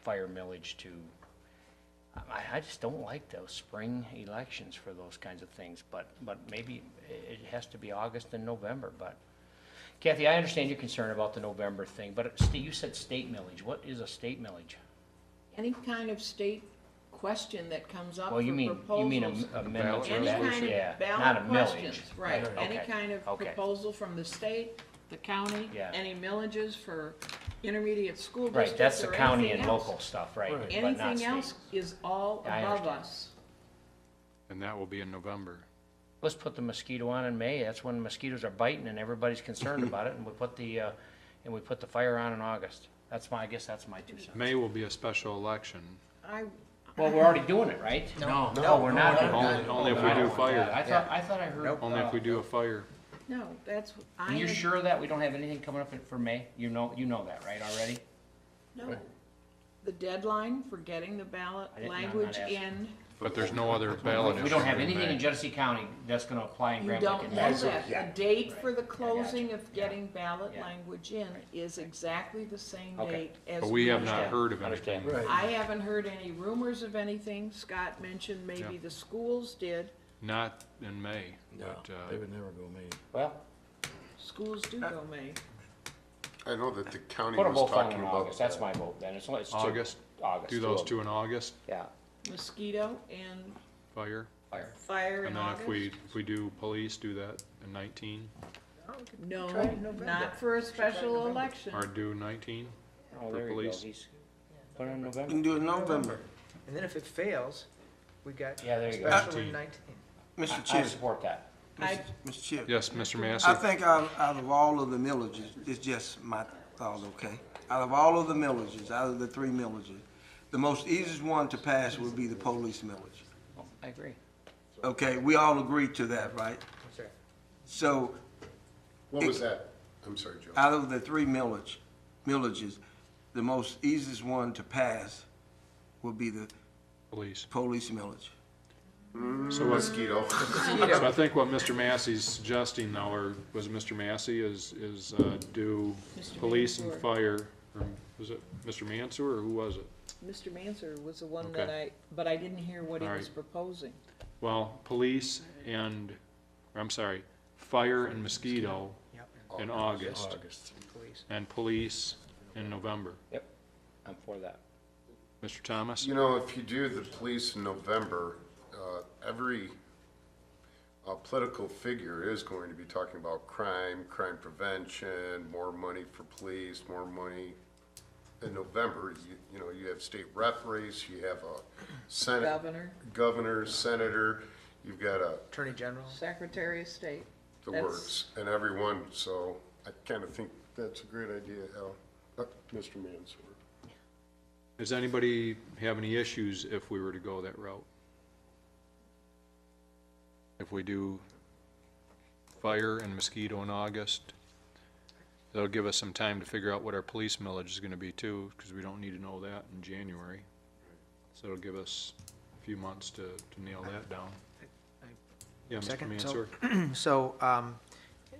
fire millage to, I just don't like those spring elections for those kinds of things, but maybe it has to be August and November, but. Kathy, I understand your concern about the November thing, but you said state millage. What is a state millage? Any kind of state question that comes up Well, for you mean proposals. a millage? Any kind Yeah, of not ballot a millage. questions, right, any Okay, kind of okay. proposal from the state, the county, Yeah. any millages for intermediate school Right, districts that's the or county anything and else. local stuff, right? but not Anything state. else is all Yeah, I above understand. us. And that will be in November. Let's put the mosquito on in May, that's when mosquitoes are biting and everybody's concerned about it, and we put the fire on in August. I guess that's my 2 cents. May will be a special election, Well, we're already doing it, right? No. No, we're not doing it. only if we do fire, I thought I heard. only if we do a fire. No, that's, I And you're had- sure of that? We don't have anything coming up for May? You know that, right, already? no. The deadline for getting the ballot I'm not language asking. in, But there's no other ballot. We don't have issue in anything May. in Genesee County that's gonna apply in you Grand don't Lake. know that. The date for the I got closing you. of getting ballot Yeah. language in is exactly the same Okay. date as. But we have not Wednesday. heard of anything. Right. I haven't heard any rumors of anything. Scott mentioned maybe Yeah. the schools did. Not in May, No, but, they would never go May. Well, Schools do go May. I know that the county put them was both on talking in about. August, that's my vote then, it's two. August, August. do those of two in August, them. Yeah, Mosquito and fire. fire. fire in And then August? if we do police, do that in 19, No, not for a special election. or do 19? Oh, For there you go, police. he's, put it in You November. can do it in November. And then if it fails, we got Yeah, there you go. special in 19. Mr. I Chair, support that. Mr. Chair. Yes, Mr. Massey? I think out of all of the millages, it's just my thought, okay? Out of all of the millages, out of the 3 millages, the most easiest one to pass would be the police millage. I agree. Okay, we all agree to that, right? That's right. So, What was that? I'm sorry, Joe. out of the 3 millages, the most easiest one to pass would be the Police. police millage. So what, Mosquito. so I think what Mr. Massey's suggesting now, or was it Mr. Massey, is do Mr. police and Mansour. fire, or was it Mr. Mansour, or who was it? Mr. Mansur was the one Okay. but I didn't hear what he All was right. proposing. Well, police and, or I'm sorry, fire and mosquito Yep, in August, police. and police in November. Yep, I'm for that. Mr. Thomas? You know, if you do the police in November, every political figure is going to be talking about crime prevention, more money for police, more money. In November, you know, you have state rep race, you have a senate, governor, senator, you've got Attorney General. Secretary of State. the That's- works, and everyone, so I kind of think that's a great idea, Al. Mr. Mansour. Does anybody have any issues if we were to go that route? If we do fire and mosquito in August, that'll give us some time to figure out what our police millage is gonna be too, because we don't need to know that in January. So it'll give us a few months to nail that down. Yeah, Mr. Second, Mansour? So,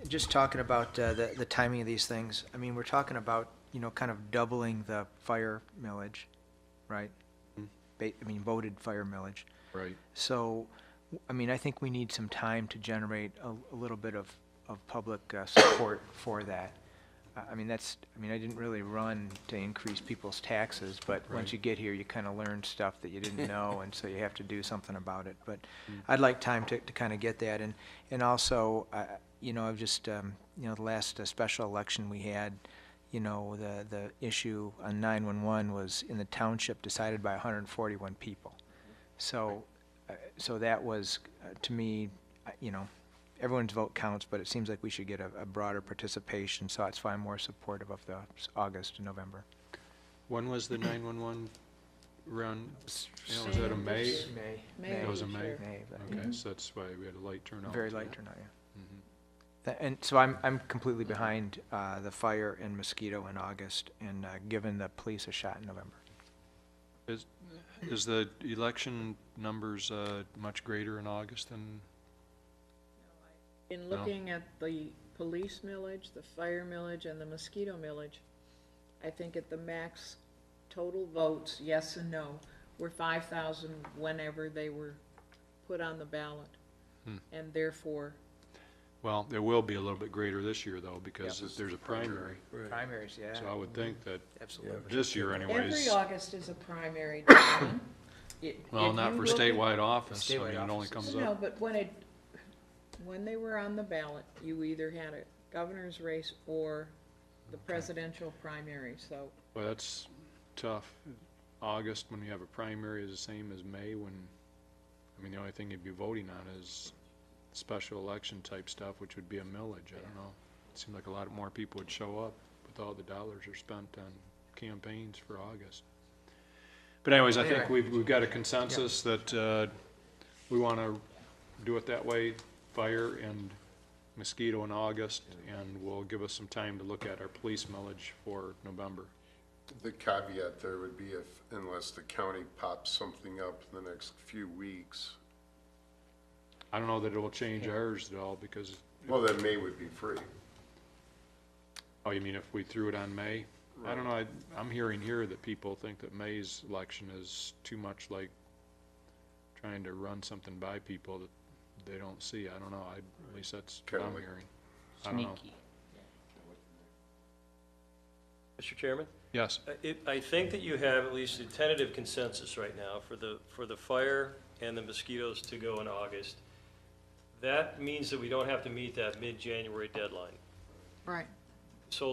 just talking about the timing of these things, I mean, we're talking about, kind of doubling the fire millage, right? Voted fire millage. Right. So, I mean, I think we need some time to generate a little bit of public support for that. I didn't really run to increase people's taxes, but Right. once you get here, you kind of learn stuff that you didn't know, and so you have to do something about it. But I'd like time to kind of get that, and also, I've just, the last special election we had, the issue on 911 was in the township decided by 141 people. So, so that was, to me, everyone's vote counts, but it seems like we should get a broader participation, so that's why I'm more supportive of the August and November. When was the 911 run? Was that a May? May. That was a May? May, but Okay, so that's why we had a light turnout. very light turnout, yeah. And so I'm completely behind the fire and mosquito in August, and giving the police a shot in November. Is the election numbers much greater in August than? In looking at the police millage, the fire millage, and the mosquito millage, I think at the max total votes, yes and no, were 5,000 whenever they were put on the ballot. And therefore, Well, there will be a little bit greater this year, though, because there's a primary. Primaries, yeah. So I would think that Absolutely. this year anyways. every August is a primary. Gentlemen. Well, If not you for look at- statewide office. I Statewide mean, it only offices. comes No, up. but when they were on the ballot, you either had a governor's race or the presidential primary, so, Well, that's tough. August, when you have a primary, is the same as May when, I mean, the only thing you'd be voting on is special election type stuff, which would be a millage. I don't know. It seemed like a lot more people would show up with all the dollars are spent on campaigns for August. But anyways, I think we've got a consensus that we want to do it that way, fire and mosquito in August, and will give us some time to look at our police millage for November. The caveat there would be unless the county pops something up in the next few weeks. I don't know that it will change ours at all, because, Well, then May would be free. oh, you mean if we threw it on May? I don't know, I'm hearing here that people think that May's election is too much like trying to run something by people that they don't see. I don't know, at least that's what I'm hearing. I don't know. Mr. Chairman? Yes. I think that you have at least a tentative consensus right now for the fire and the mosquitoes to go in August. That means that we don't have to meet that mid-January deadline. right. So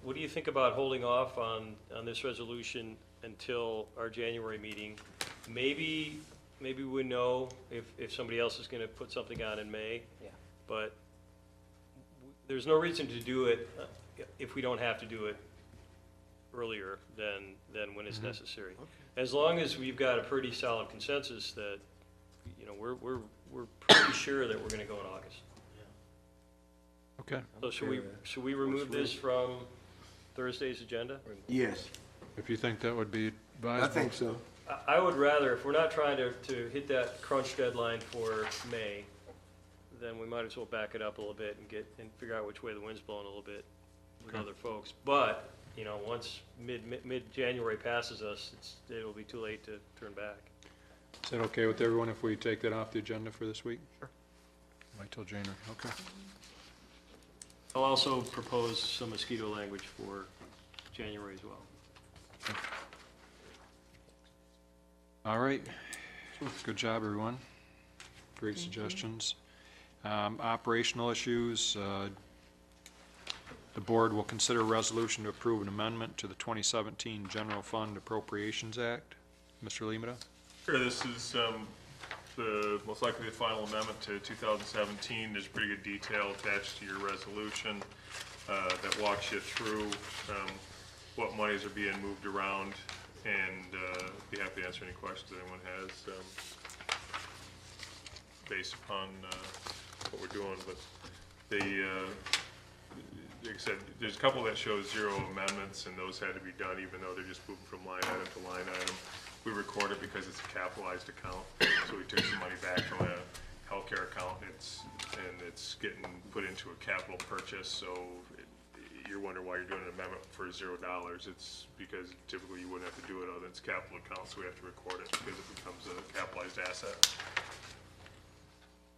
what do you think about holding off on this resolution until our January meeting? Maybe we know if somebody else is gonna put something on in May. Yeah. But there's no reason to do it if we don't have to do it earlier than when it's necessary. As long as we've got a pretty solid consensus that, you know, we're pretty sure that we're gonna go in August. Okay. So should we remove this from Thursday's agenda? Yes, If you think that would be I advisable. think so. I would rather, if we're not trying to hit that crunch deadline for May, then we might as well back it up a little bit and figure out which way the wind's blowing a little bit with other folks. But, you know, once mid-January passes us, it'll be too late to turn back. Is that okay with everyone if we take that off the agenda for this week? Sure. Wait till January, okay. I'll also propose some mosquito language for January as well. All right. Good job, everyone. Great suggestions. Operational issues, the board will consider a resolution to approve an amendment to the 2017 General Fund Appropriations Act. Mr. Limita? Sure, this is most likely the final amendment to 2017. There's pretty good detail attached to your resolution that walks you through what monies are being moved around, and be happy to answer any questions anyone has based upon what we're doing. But like I said, there's a couple that show 0 amendments, and those had to be done even though they're just moving from line item to line item. We record it because it's a capitalized account, so we took some money back from a healthcare account, and it's getting put into a capital purchase. So you're wondering why you're doing an amendment for $0. It's because typically you wouldn't have to do it other than it's capital account, so we have to record it because it becomes a capitalized asset.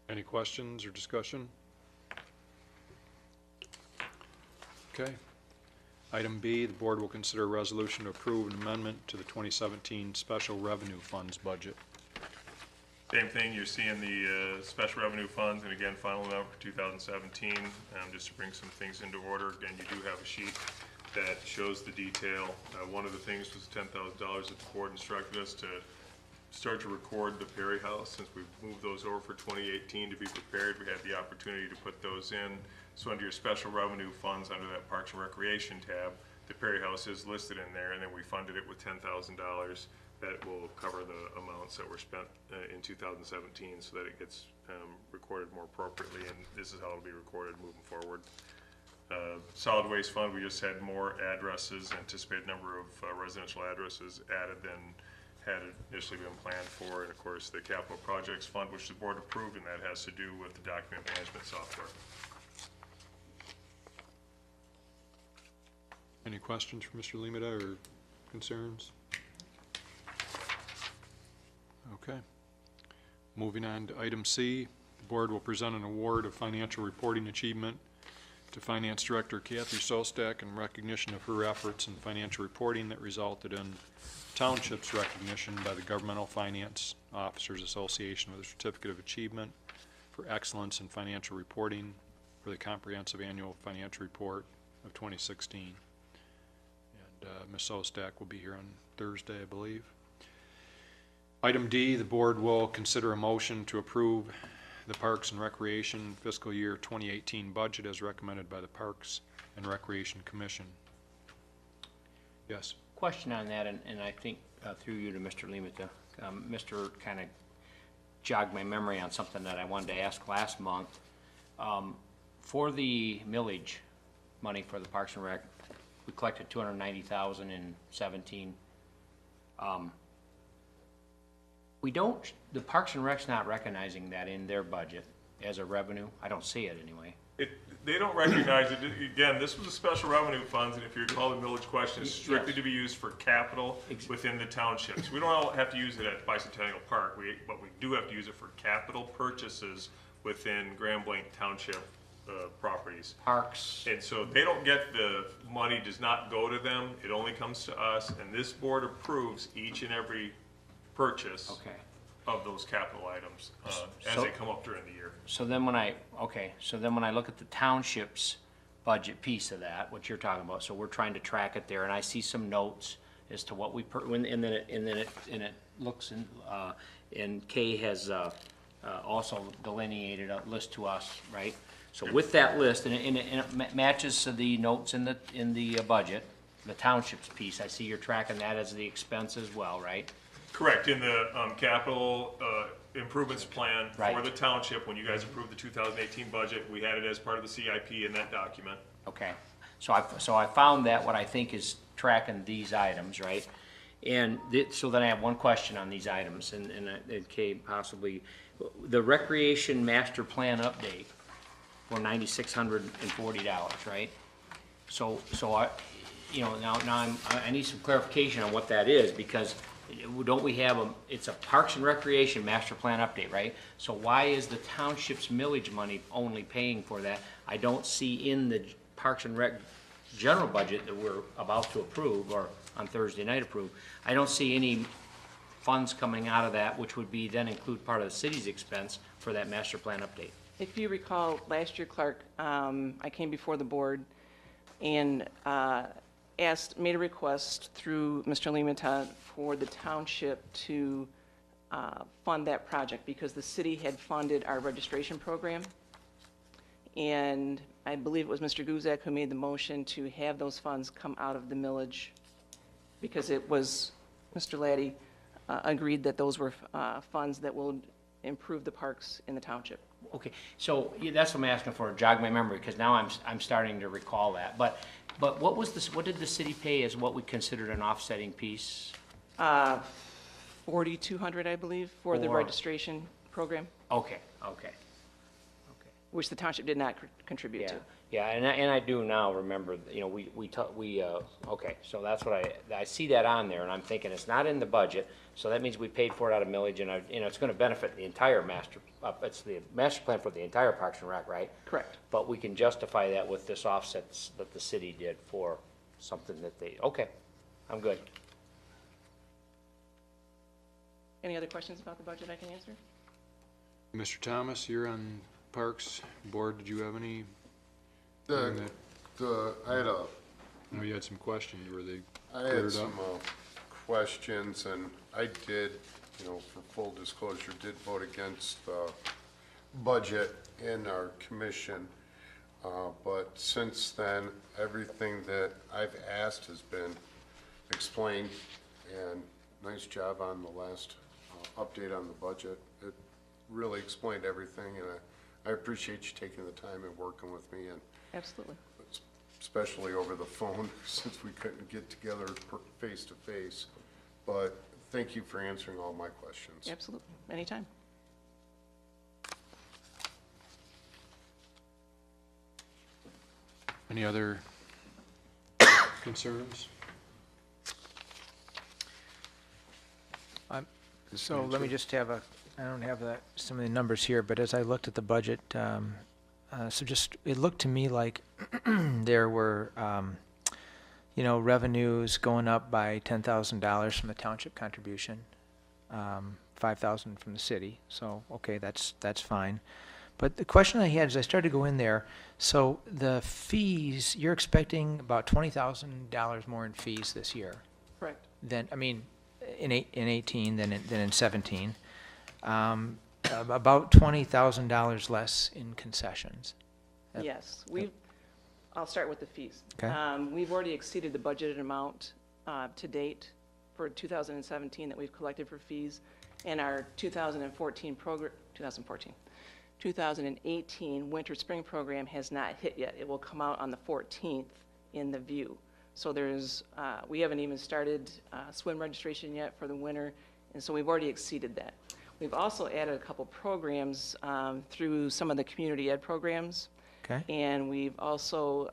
Any questions or discussion? Okay. Item B, the board will consider a resolution to approve an amendment to the 2017 Special Revenue Funds budget. Same thing, you're seeing the special revenue funds, and again, final amount for 2017. Just to bring some things into order, again, you do have a sheet that shows the detail. One of the things was $10,000 that the board instructed us to start to record the Perry House. Since we've moved those over for 2018 to be prepared, we had the opportunity to put those in. So under your special revenue funds, under that Parks and Recreation tab, the Perry House is listed in there, and then we funded it with $10,000 that will cover the amounts that were spent in 2017, so that it gets recorded more appropriately, and this is how it'll be recorded moving forward. Solid Waste Fund, we just had more addresses, anticipated number of residential addresses added than had initially been planned for, and of course the Capital Projects Fund, which the board approved, and that has to do with the document management software. Any questions for Mr. Limita or concerns? Okay. Moving on to item C, the board will present an award of financial reporting achievement to Finance Director Kathy Solstack in recognition of her efforts in financial reporting that resulted in Township's recognition by the Governmental Finance Officers Association with a Certificate of Achievement for Excellence in Financial Reporting for the Comprehensive Annual Financial Report of 2016. And Ms. Ostak will be here on Thursday, I believe. Item D, the board will consider a motion to approve the Parks and Recreation fiscal year 2018 budget as recommended by the Parks and Recreation Commission. Yes. Question on that, and I think through you to Mr. Limita. Mr. kind of jogged my memory on something that I wanted to ask last month. For the millage money for the Parks and Rec, we collected $290,000 in 17. We don't, the Parks and Rec's not recognizing that in their budget as a revenue. I don't see it anyway. They don't recognize it. Again, this was a special revenue funds, and if you recall the millage question, it's strictly Yes. to be used for capital within the townships. We don't all have to use it at Bicentennial Park, but we do have to use it for capital purchases within Grand Blanc Township properties. Parks. And so they don't get the money, does not go to them, it only comes to us, and this board approves each and every purchase Okay. of those capital items as So- they come up during the year. So then when I look at the township's budget piece of that, what you're talking about, so we're trying to track it there, and I see some notes as to what we and then it looks and Kay has also delineated a list to us, right? So with that list, and it matches to the notes in the budget, the township's piece, I see you're tracking that as the expense as well, right? Correct, in the capital improvements plan for Right. the township, when you guys approved the 2018 budget, we had it as part of the CIP in that document. Okay, so I found that what I think is tracking these items, right? And so then I have one question on these items, and Kay, possibly, the recreation master plan update for $9,640, right? So I, I need some clarification on what that is, because don't we have it's a Parks and Recreation master plan update, right? So why is the township's millage money only paying for that? I don't see in the Parks and Rec general budget that we're about to approve, or on Thursday night approve, I don't see any funds coming out of that, which would be then include part of the city's expense for that master plan update. If you recall, last year, Clark, I came before the board and made a request through Mr. Limita for the township to fund that project, because the city had funded our registration program. And I believe it was Mr. Guzak who made the motion to have those funds come out of the millage, because it was, Mr. Laddie agreed that those were funds that will improve the parks in the township. Okay, so that's what I'm asking for, jog my memory, because now I'm starting to recall that. But what did the city pay as what we considered an offsetting piece? $4,200, I believe, for the registration program, Okay, which the township did not contribute to. yeah, and I do now remember, okay, so that's what I see that on there, and I'm thinking it's not in the budget, so that means we paid for it out of millage, and it's gonna benefit the entire it's the master plan for the entire Parks and Rec, right? Correct. But we can justify that with this offsets that the city did for something that okay, I'm good. Any other questions about the budget I can answer? Mr. Thomas, you're on Parks Board. Did you have any? I had No, you had some questions. Were they I had cleared up? some questions, and I did, for full disclosure, did vote against the budget in our commission. But since then, everything that I've asked has been explained, and nice job on the last update on the budget. It really explained everything, and I appreciate you taking the time and working with me, and Absolutely. especially over the phone, since we couldn't get together face to face. But thank you for answering all my questions. Absolutely. Anytime. Any other concerns? So let me just have I don't have some of the numbers here, but as I looked at the budget, it looked to me like there were, revenues going up by $10,000 from the township contribution, $5,000 from the city. So, okay, that's fine. But the question I had is I started to go in there, so the fees, you're expecting about $20,000 more in fees this year Correct. than, I mean, in 18 than in 17. About $20,000 less in concessions. Yep. Yes, I'll start with the fees. Okay. We've already exceeded the budgeted amount to date for 2017 that we've collected for fees, and our 2018 winter-spring program has not hit yet. It will come out on the 14th in the view. So we haven't even started swim registration yet for the winter, and so we've already exceeded that. We've also added a couple programs through some of the community ed programs. Okay. And we've also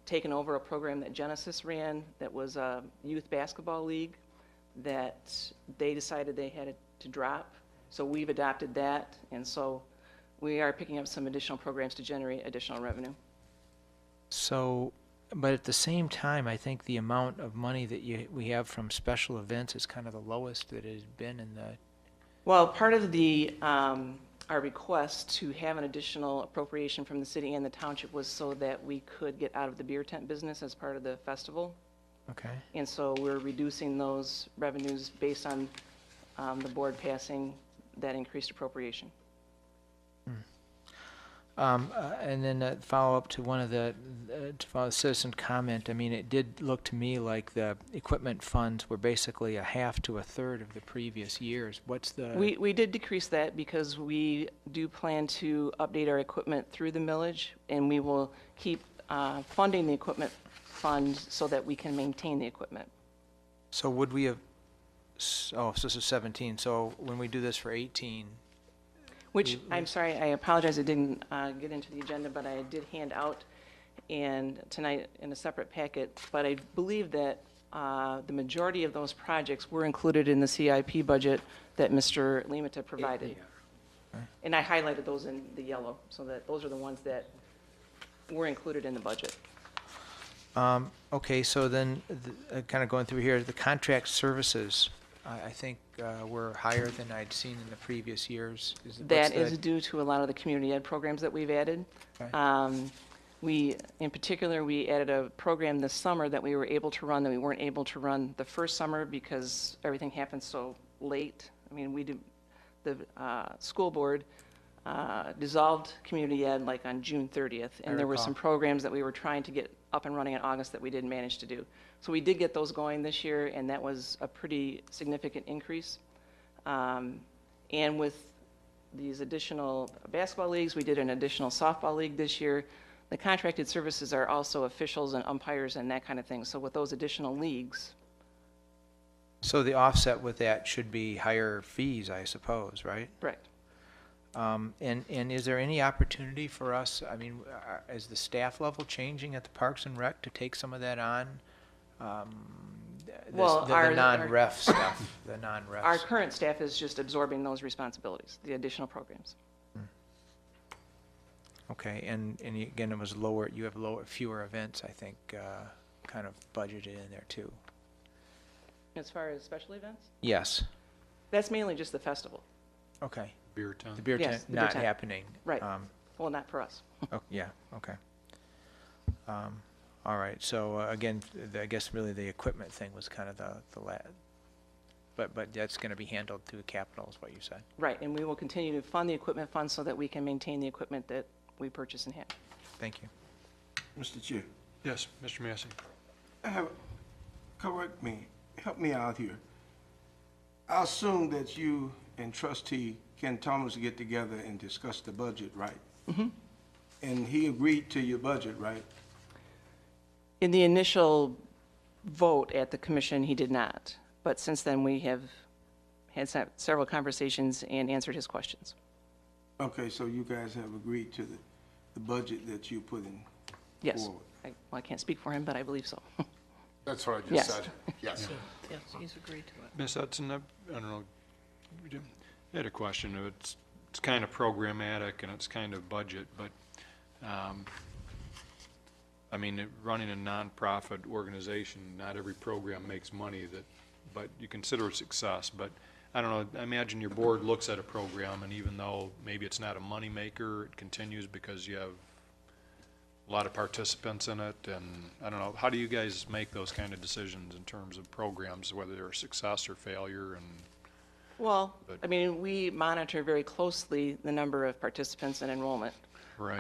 taken over a program that Genesis ran that was a youth basketball league that they decided they had to drop. So we've adopted that, and so we are picking up some additional programs to generate additional revenue. So, but at the same time, I think the amount of money that we have from special events is kind of the lowest that it has been in the. Well, part of our request to have an additional appropriation from the city and the township was so that we could get out of the beer tent business as part of the festival. Okay. And so we're reducing those revenues based on the board passing that increased appropriation. And then follow up to one of the citizen comment. I mean, it did look to me like the equipment funds were basically a half to a third of the previous years. What's the? We did decrease that because we do plan to update our equipment through the millage, and we will keep funding the equipment fund so that we can maintain the equipment. So would we have? Oh, so this is 17. So when we do this for 18. Which, I'm sorry, I apologize, I didn't get into the agenda, but I did hand out tonight in a separate packet. But I believe that the majority of those projects were included in the CIP budget that Mr. Limita provided. And I highlighted those in the yellow, so that those are the ones that were included in the budget. Okay, so then, kind of going through here, the contract services, I think were higher than I'd seen in the previous years. That is due to a lot of the community ed programs that we've added. Okay. In particular, we added a program this summer that we were able to run that we weren't able to run the first summer because everything happened so late. I mean, the school board dissolved community ed like on June 30th, and there were some programs that we were trying to get up and running in August that we didn't manage to do. So we did get those going this year, and that was a pretty significant increase. And with these additional basketball leagues, we did an additional softball league this year. The contracted services are also officials and umpires and that kind of thing. So with those additional leagues. So the offset with that should be higher fees, I suppose, right? Correct. And is there any opportunity for us, I mean, is the staff level changing at the Parks and Rec to take some of that on? Well, the non-ref stuff, the non-refs. Our current staff is just absorbing those responsibilities, the additional programs. Okay, and again, it was lower, you have fewer events, I think, kind of budgeted in there too. As far as special events? Yes. That's mainly just the festival. Okay. Beer tent. The beer Yes, tent the beer not tent. happening. Right. Well, not for us. Oh, yeah, okay. All right, so again, I guess really the equipment thing was kind of but that's going to be handled through capital is what you said. Right, and we will continue to fund the equipment fund so that we can maintain the equipment that we purchase and have. Thank you. Mr. Chair, Yes, Mr. Massey. correct me, help me out here. I assume that you and trustee Ken Thomas get together and discuss the budget, right? Mm-hmm. And he agreed to your budget, right? In the initial vote at the commission, he did not. But since then, we have had several conversations and answered his questions. Okay, so you guys have agreed to the budget that you put in Yes. forward? I can't speak for him, but I believe so. That's what I just Yes. said. Yes. Yes, he's agreed to it. Ms. Hudson, I don't know, I had a question. It's kind of programmatic and it's kind of budget, but, I mean, running a nonprofit organization, not every program makes money but you consider a success. But I don't know, I imagine your board looks at a program, and even though maybe it's not a moneymaker, it continues because you have a lot of participants in it, and I don't know, how do you guys make those kind of decisions in terms of programs, whether they're a success or failure, and Well, But- I mean, we monitor very closely the number of participants and enrollment. right?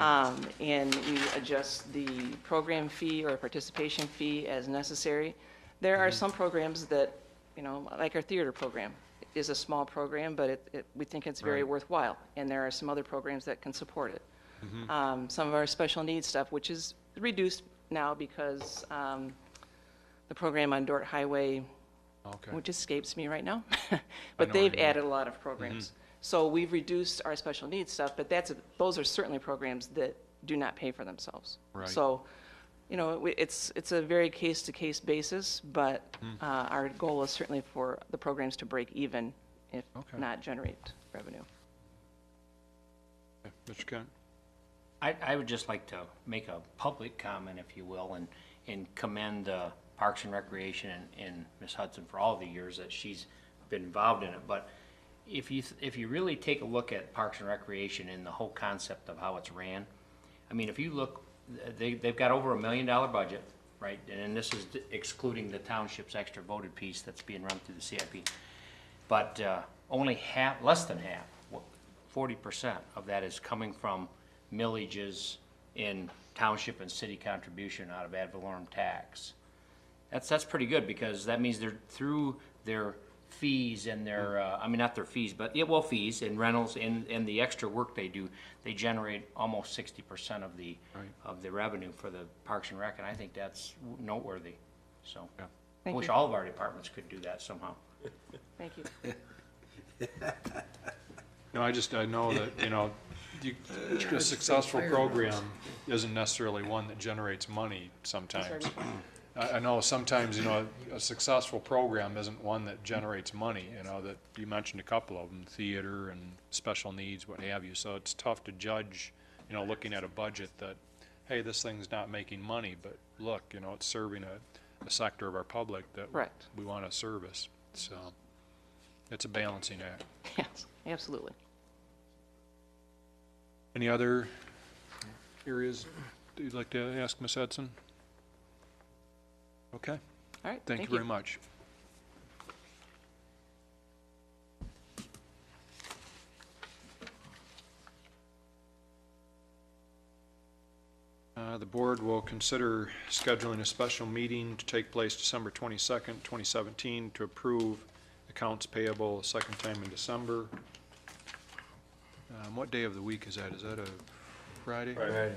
And we adjust the program fee or participation fee as necessary. There are some programs that, you know, like our theater program is a small program, but we think it's very Right. worthwhile. And there are some other programs that can support it. Some of our special needs stuff, which is reduced now because the program on Dort Highway, Okay, which escapes me right now, know but what they've you mean. added a lot of programs. So we've reduced our special needs stuff, but those are certainly programs that do not pay for themselves. Right. So, you know, it's a very case-to-case basis, but our goal is certainly for the programs to break even, if Okay. not generate revenue. Okay. Mr. Kent? I would just like to make a public comment, if you will, and commend Parks and Recreation and Ms. Hudson for all the years that she's been involved in it. But if you really take a look at Parks and Recreation and the whole concept of how it's ran, I mean, if you look, they've got over $1 million budget, right? And this is excluding the township's extra voted piece that's being run through the CIP. But only less than half, 40% of that is coming from millages in township and city contribution out of ad valorem tax. That's pretty good, because that means they're through their fees and their, I mean, not their fees, but, yeah, well, fees and rentals and the extra work they do, they generate almost 60% of the, Right. of the revenue for the Parks and Rec, and I think that's noteworthy, so. Yeah. I Thank wish you. all of our departments could do that somehow. Thank you. No, I know that, you know, a successful program isn't necessarily one that generates money sometimes. I know sometimes, you know, a successful program isn't one that generates money, you know, that you mentioned a couple of them, theater and special needs, what have you. So it's tough to judge, you know, looking at a budget that, hey, this thing's not making money, but look, you know, it's serving a sector of our public that Correct. we want to service. So it's a balancing act. Yes, absolutely. Any other areas that you'd like to ask Ms. Hudson? Okay, All right, thank you very much. The board will consider scheduling a special meeting to take place December 22nd, 2017, to approve accounts payable a second time in December. What day of the week is that? Is that a Friday? Friday.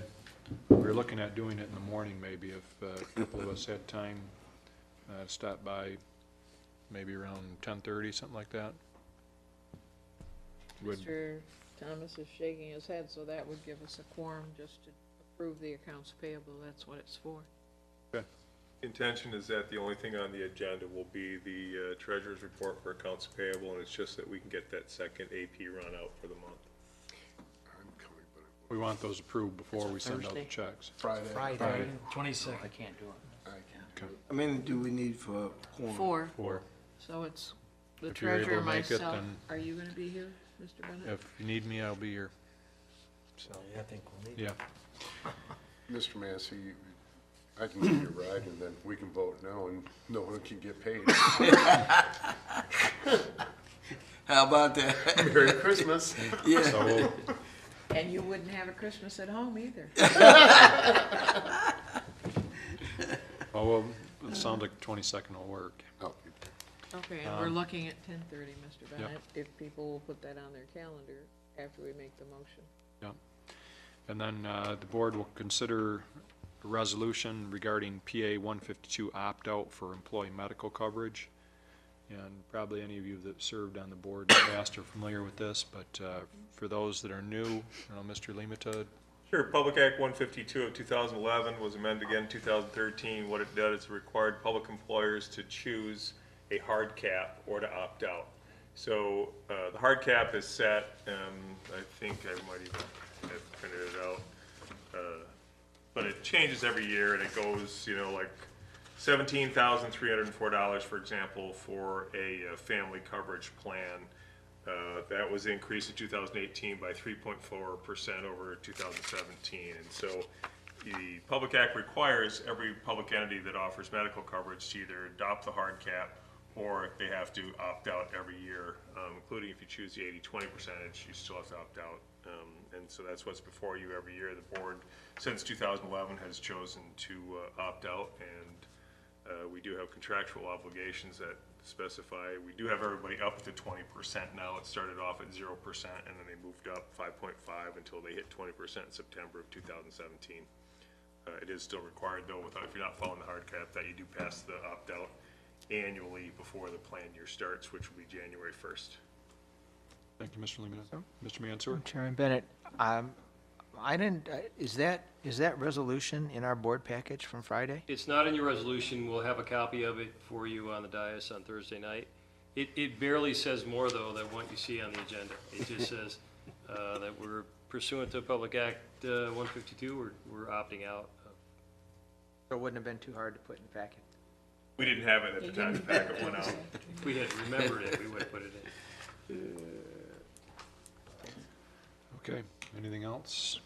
We were looking at doing it in the morning, maybe, if a couple of us had time, stop by maybe around 10:30, something like that. Would, Mr. Thomas is shaking his head, so that would give us a quorum just to approve the accounts payable. That's what it's for. Intention is that the only thing on the agenda will be the treasurer's report for accounts payable, and it's just that we can get that second AP run out for the month. I'm coming, but we want those approved before we send out the Thursday? checks. Friday. Friday, I 22nd. can't do it. Okay. How many do we need for quorum? Four. Or So it's the If you're able treasurer, to make it, myself. then- Are you gonna be here, Mr. Bennett? if you need me, I'll be here. So, I think we'll need. yeah. Mr. Massey, I can give you a ride, and then we can vote no, and no one can get paid. How about that? Merry Christmas. Yeah. So we'll, And you wouldn't have a Christmas at home either. well, it sounds like 22nd will work. Oh, Okay, and we're looking at 10:30, Mr. Bennett, if people will put that on their calendar after we make the motion. And then the board will consider a resolution regarding PA 152 opt-out for employee medical coverage. And probably any of you that served on the board in the past are familiar with this, but for those that are new, you know, Mr. Limita. Sure, Public Act 152 of 2011 was amended again in 2013. What it did is it required public employers to choose a hard cap or to opt out. So the hard cap is set, I think I might even have printed it out, but it changes every year, and it goes, you know, like $17,304, for example, for a family coverage plan. That was increased in 2018 by 3.4% over 2017. And so the Public Act requires every public entity that offers medical coverage to either adopt the hard cap or they have to opt out every year, including if you choose the 80-20 percentage, you still have to opt out. And so that's what's before you every year. The board, since 2011, has chosen to opt out, and we do have contractual obligations that specify, we do have everybody up to 20% now. It started off at 0%, and then they moved up 5.5 until they hit 20% in September of 2017. It is still required, though, if you're not following the hard cap, that you do pass the opt-out annually before the plan year starts, which will be January 1st. Thank you, Mr. Lehman. Mr. Mansour? Chairman Bennett, I didn't, is that resolution in our board package from Friday? It's not in your resolution. We'll have a copy of it for you on the dais on Thursday night. It barely says more, though, than what you see on the agenda. It just says that we're pursuant to Public Act 152, we're opting out. So it wouldn't have been too hard to put in the packet. We didn't have it at the time the packet went out. If we had remembered it, we would have put it in. Okay, anything else?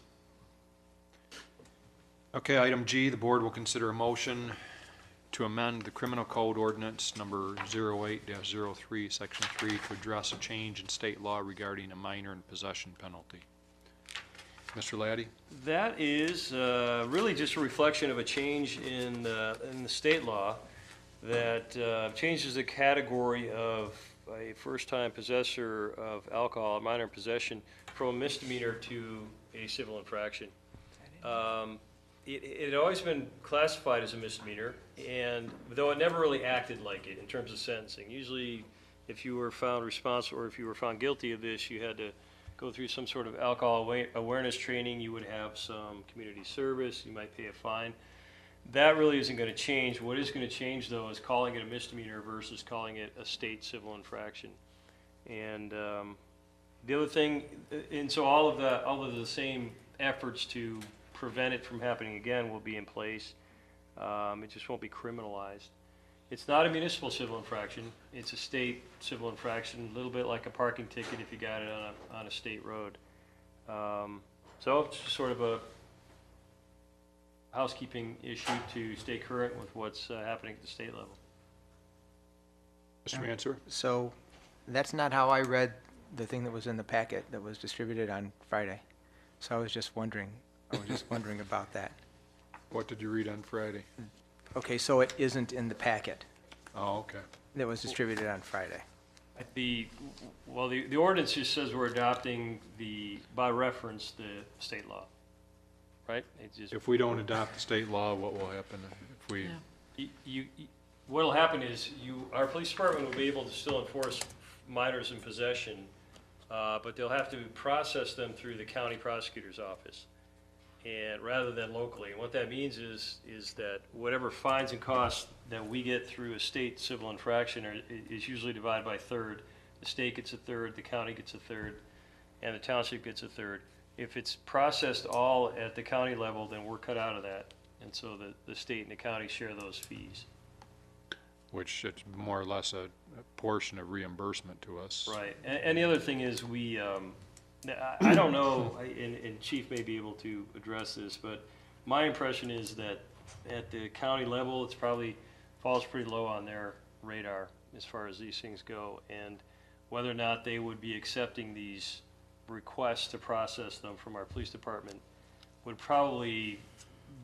Okay, item G, the board will consider a motion to amend the criminal code ordinance number 08-03, section 3, to address a change in state law regarding a minor in possession penalty. Mr. Laddie? That is really just a reflection of a change in the state law that changes the category of a first-time possessor of alcohol, a minor in possession, from a misdemeanor to a civil infraction. It had always been classified as a misdemeanor, and though it never really acted like it in terms of sentencing. Usually, if you were found responsible or if you were found guilty of this, you had to go through some sort of alcohol awareness training. You would have some community service. You might pay a fine. That really isn't going to change. What is going to change, though, is calling it a misdemeanor versus calling it a state civil infraction. And the other thing, and so all of the same efforts to prevent it from happening again will be in place. It just won't be criminalized. It's not a municipal civil infraction. It's a state civil infraction, a little bit like a parking ticket if you got it on a state road. So it's just sort of a housekeeping issue to stay current with what's happening at the state level. Mr. Mansour? So that's not how I read the thing that was in the packet that was distributed on Friday. So I was just wondering about that. What did you read on Friday? Okay, so it isn't in the packet Oh, okay. that was distributed on Friday. The ordinance just says we're adopting by reference, the state law, right? It just, If we don't adopt the state law, what will happen if we? Yeah. what'll happen is our police department will be able to still enforce minors in possession, but they'll have to process them through the county prosecutor's office, and rather than locally. And what that means is that whatever fines and costs that we get through a state civil infraction is usually divided by third. The state gets a third, the county gets a third, and the township gets a third. If it's processed all at the county level, then we're cut out of that. And so the state and the county share those fees. Which it's more or less a portion of reimbursement to us. Right. And the other thing is I don't know, and Chief may be able to address this, but my impression is that at the county level, it's probably falls pretty low on their radar as far as these things go. And whether or not they would be accepting these requests to process them from our police department would probably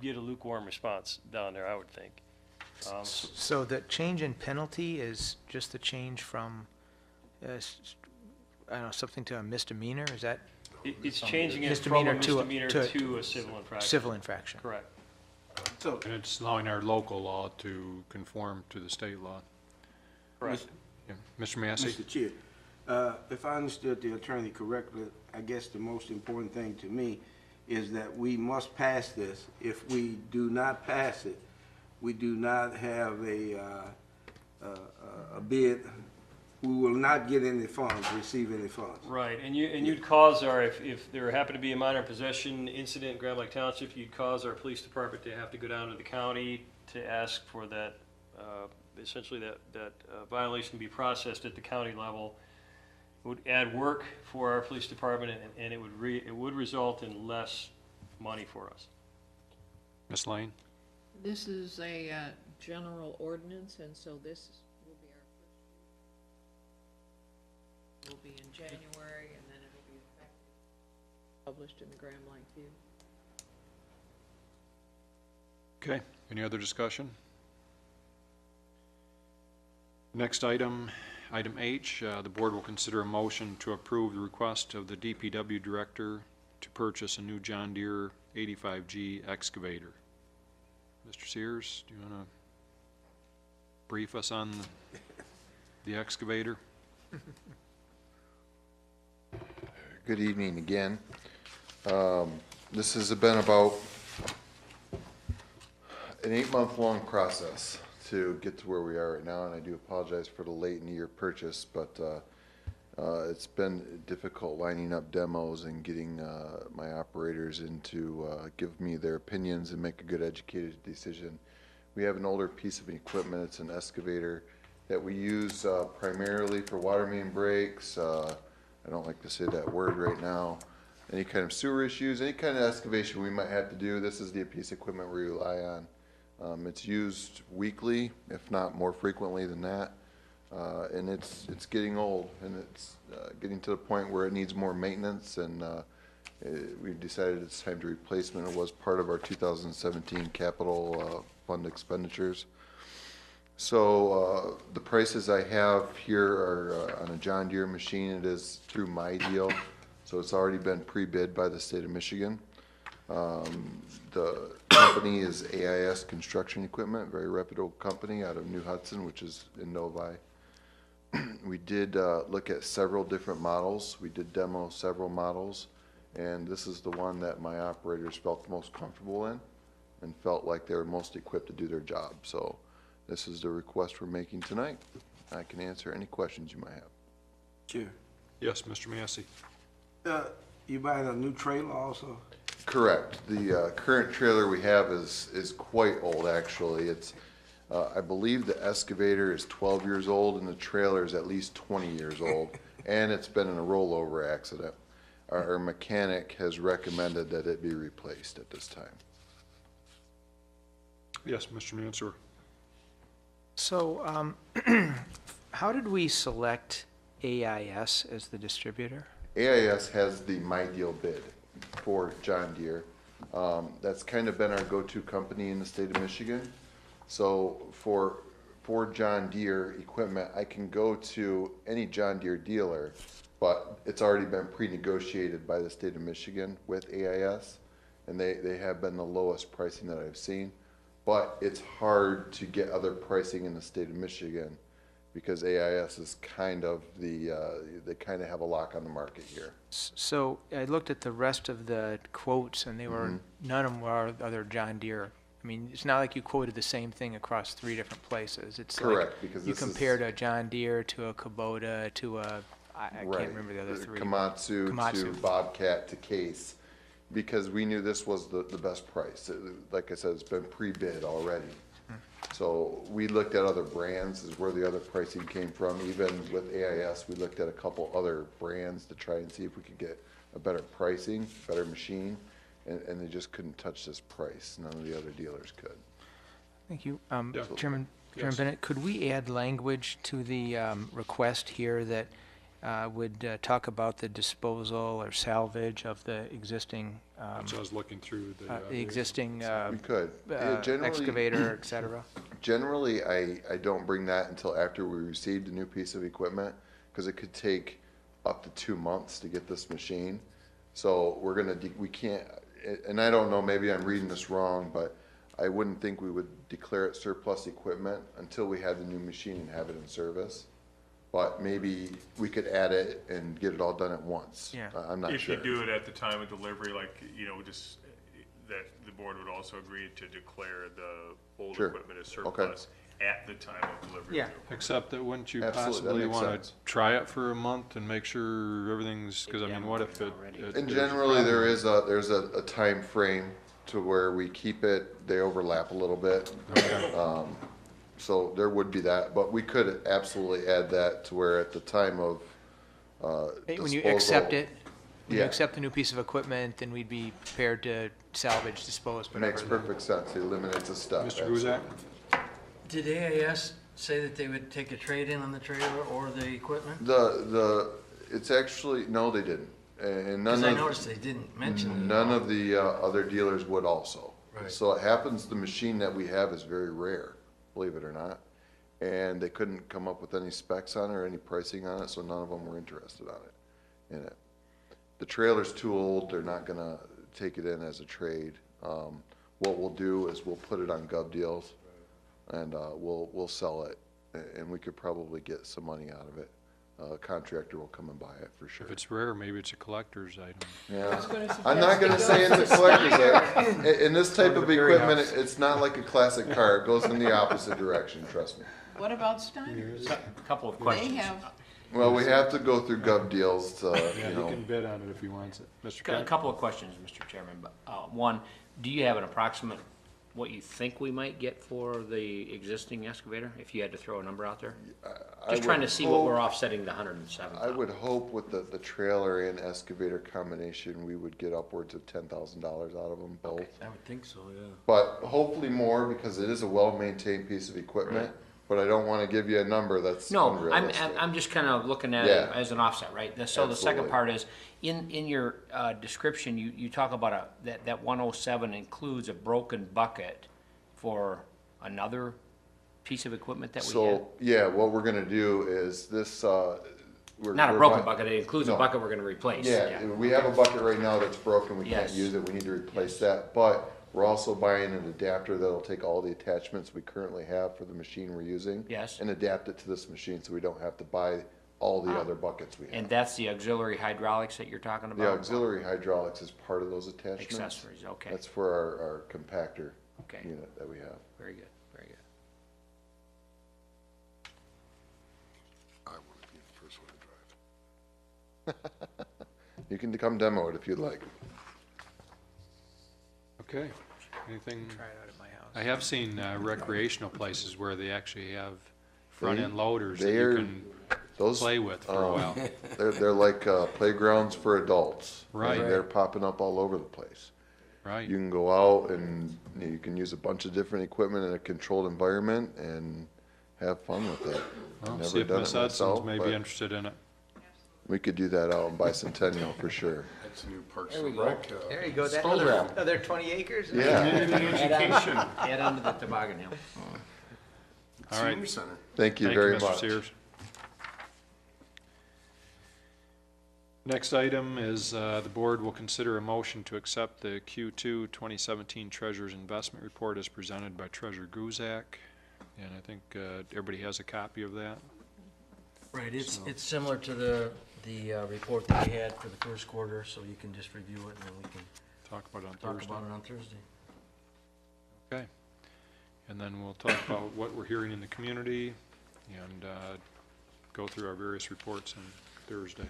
get a lukewarm response down there, I would think. So the change in penalty is just the change from, I don't know, something to a misdemeanor? Is that? It's changing it from a misdemeanor to a civil infraction. Civil infraction. Correct. So, And it's allowing our local law to conform to the state law. Correct. Yeah. Mr. Massey? Mr. Chair, if I understood the attorney correctly, I guess the most important thing to me is that we must pass this. If we do not pass it, we do not have a bid. We will not get any funds, receive any funds. Right, and you'd cause if there happened to be a minor possession incident in Grand Lake Township, you'd cause our police department to have to go down to the county, to ask for that, essentially that violation to be processed at the county level would add work for our police department, and it would result in less money for us. Ms. Lane? This is a general ordinance, and so this will be our first. Will be in January, and then it'll be effective, published in the Grand Blanc View. Okay, any other discussion? Next item, item H, the board will consider a motion to approve the request of the DPW director to purchase a new John Deere 85G excavator. Mr. Sears, do you want to brief us on the excavator? Good evening again. This has been about an 8-month-long process to get to where we are right now, and I do apologize for the late in the year purchase, but it's been difficult lining up demos and getting my operators in to give me their opinions and make a good educated decision. We have an older piece of equipment. It's an excavator that we use primarily for water main breaks. I don't like to say that word right now. Any kind of sewer issues, any kind of excavation we might have to do, this is the piece of equipment we rely on. It's used weekly, if not more frequently than that. And it's getting old, and it's getting to the point where it needs more maintenance, and we've decided it's time to replacement. It was part of our 2017 capital fund expenditures. So the prices I have here are on a John Deere machine. It is through my deal, so it's already been pre-bid by the state of Michigan. The company is AIS Construction Equipment, very reputable company out of New Hudson, which is in Novi. We did look at several different models. We did demo several models, and this is the one that my operators felt the most comfortable in and felt like they were most equipped to do their job. So this is the request we're making tonight. I can answer any questions you might have. Sure. Yes, Mr. Massey. You buying a new trailer also? Correct. The current trailer we have is quite old, actually. It's I believe the excavator is 12 years old and the trailer is at least 20 years old, and it's been in a rollover accident. Our mechanic has recommended that it be replaced at this time. Yes, Mr. Mansour. So, how did we select AIS as the distributor? AIS has the My Deal bid for John Deere. That's kind of been our go-to company in the state of Michigan. So for John Deere equipment, I can go to any John Deere dealer, but it's already been pre-negotiated by the state of Michigan with AIS, and they have been the lowest pricing that I've seen. But it's hard to get other pricing in the state of Michigan because AIS is kind of they kind of have a lock on the market here. So I looked at the rest of the quotes, and they were, none of them were other John Deere. I mean, it's not like you quoted the same thing across 3 different places. It's correct, like because you this compared a John Deere to a Kubota to a, I can't remember the other 3. Komatsu to Bobcat to Case, because we knew this was the best price. Like I said, it's been pre-bid already. So we looked at other brands is where the other pricing came from. Even with AIS, we looked at a couple other brands to try and see if we could get a better pricing, better machine, and they just couldn't touch this price. None of the other dealers could. Thank you. Yeah. Chairman Yes. Bennett, could we add language to the request here that would talk about the disposal or salvage of the existing So I was looking through the existing We could. excavator, et cetera? Generally, I don't bring that until after we received a new piece of equipment, because it could take up to 2 months to get this machine. So we can't, and I don't know, maybe I'm reading this wrong, but I wouldn't think we would declare it surplus equipment until we had the new machine and have it in service. But maybe we could add it and get it all done at once. Yeah. I'm not sure. If you do it at the time of delivery, like, just that the board would also agree to declare the old Sure. equipment as surplus at the time of delivery. Yeah. Except that wouldn't you Absolutely, that possibly makes want sense. to try it for a month and make sure everything's, because I mean, what if it... And generally, there's a time frame to where we keep it, they overlap a little bit. So there would be that, but we could absolutely add that to where at the time of, When you accept disposal- it, when you Yeah. accept the new piece of equipment, then we'd be prepared to salvage, dispose, whatever. Makes perfect sense, it eliminates a step. Mr. Guzak? Did AAS say that they would take a trade-in on the trailer or the equipment? It's actually, no, they didn't. And none Because I of, noticed they didn't mention it. none of the other dealers would also. Right. So it happens, the machine that we have is very rare, believe it or not. And they couldn't come up with any specs on it or any pricing on it, so none of them were interested on it, in it. The trailer's too old, they're not gonna take it in as a trade. What we'll do is we'll put it on Gov Deals, and we'll sell it, and we could probably get some money out of it. A contractor will come and buy it for sure. If it's rare, maybe it's a collector's item. Yeah, I'm not gonna say it's a collector's item. In this type of equipment, it's not like a classic car, it goes in the opposite direction, trust me. What about Steiner's? A couple of They questions. have, Well, we have to go through Gov Deals to, Yeah, you he know. can bid on it if he wants it. Mr. A Kent? couple of questions, Mr. Chairman. But, one, do you have an approximate, what you think we might get for the existing excavator, if you had to throw a number out there? Just trying to see what we're offsetting the 107. I would hope with the trailer and excavator combination, we would get upwards of $10,000 out of them both. I would think so, yeah. But hopefully more, because it is a well-maintained piece of equipment, but I don't wanna give you a number that's No, I'm unrealistic. just kind of looking at it Yeah. as an offset, right? So the second Absolutely. part is, in your description, you talk about that 107 includes a broken bucket for another piece of equipment that we have? So, yeah, what we're gonna do is this, Not a we're broken buy- bucket, it includes a No. bucket we're gonna replace. Yeah, we have a bucket right now that's broken, we can't Yes. use it, we need to replace that, but we're also buying an adapter that'll take all the attachments we currently have for the machine we're using. Yes. And adapt it to this machine, so we don't have to buy all the other buckets we have. And that's the auxiliary hydraulics that you're talking about? The auxiliary hydraulics is part of those attachments. Accessories, okay. That's for our compactor Okay. unit that we have. Very good, very good. I want to be the first one to drive. You can come demo it if you'd like. Okay, anything? Try it out at my house. I have seen recreational places where they actually have front-end loaders that They're- you can Those, play with for a while. they're like playgrounds for adults. Right. And they're popping up all over the place. Right, You can go out and you can use a bunch of different equipment in a controlled environment and have fun with it. well, Never see if done Miss it myself, Hudson's may but be interested in it. we could do that out in Bicentennial for sure. That's a new Parks There we and go. Rec. There you go, that program. other 20 acres? Yeah, Add on to the toboggan hill. All right. Senior Center. thank you Thank very Mr. much. Sears. Next item is the board will consider a motion to accept the Q2 2017 Treasurer's Investment Report as presented by Treasurer Guzak. And I think everybody has a copy of that. Right, it's similar to the report that we had for the first quarter, so you can just review it and then we can Talk about it on talk Thursday. about it on Thursday. Okay. And then we'll talk about what we're hearing in the community and go through our various reports on Thursday.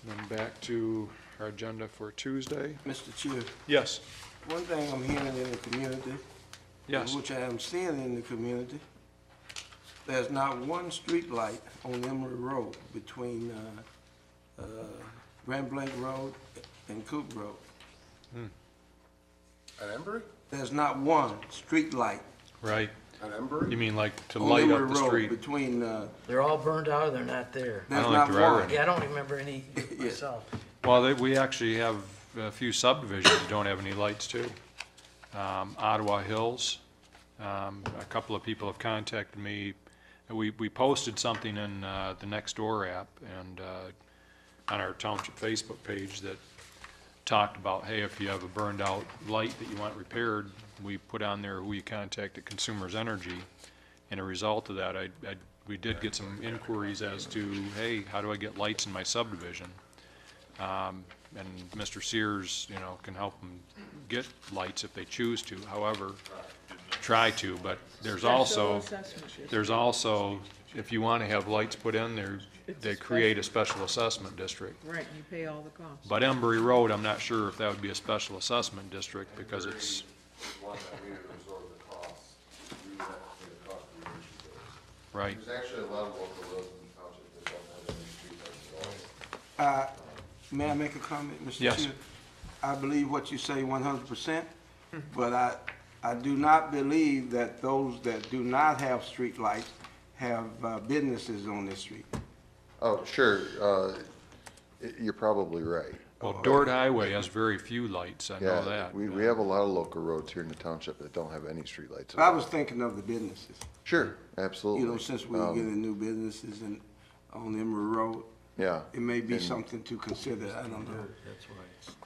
Then back to our agenda for Tuesday. Mr. Chair, Yes. one thing I'm hearing in the community, Yes. which I am seeing in the community, there's not one street light on Emery Road between Grand Blanc Road and Cook Road. At Embry? There's not one street light Right. At Embry? You mean like to on light Emery up the Road street? between, They're all burned out or they're not there? there's don't not think there are one. any. Yeah, I don't remember any myself. Well, we actually have a few subdivisions that don't have any lights too. Ottawa Hills, a couple of people have contacted me. We posted something in the Nextdoor app and on our township Facebook page that talked about, hey, if you have a burned out light that you want repaired, we put on there who you contact at Consumers Energy. And a result of that, we did get some inquiries as to, hey, how do I get lights in my subdivision? And Mr. Sears, can help them get lights if they choose to, however, try to, but there's also if you want to have lights put in there, they create a special assessment district. Right, you pay all the costs. But Embry Road, I'm not sure if that would be a special assessment district because it's, One that we would absorb the costs, we would have to pay the cost of the energy bills. right. There's actually a lot of local roads in the township that don't have any streetlights at all. May I make a comment, Mr. Yes. Chair? I believe what you say 100%, but I do not believe that those that do not have streetlights have businesses on this street. Oh, sure, you're probably right. Well, Dort Highway has very few lights, I know Yeah, that. we have a lot of local roads here in the township that don't have any streetlights. I was thinking of the businesses. Sure, absolutely. You know, since we're getting new businesses on Emery Road, Yeah. it may be And- something to consider, I don't know. That's why.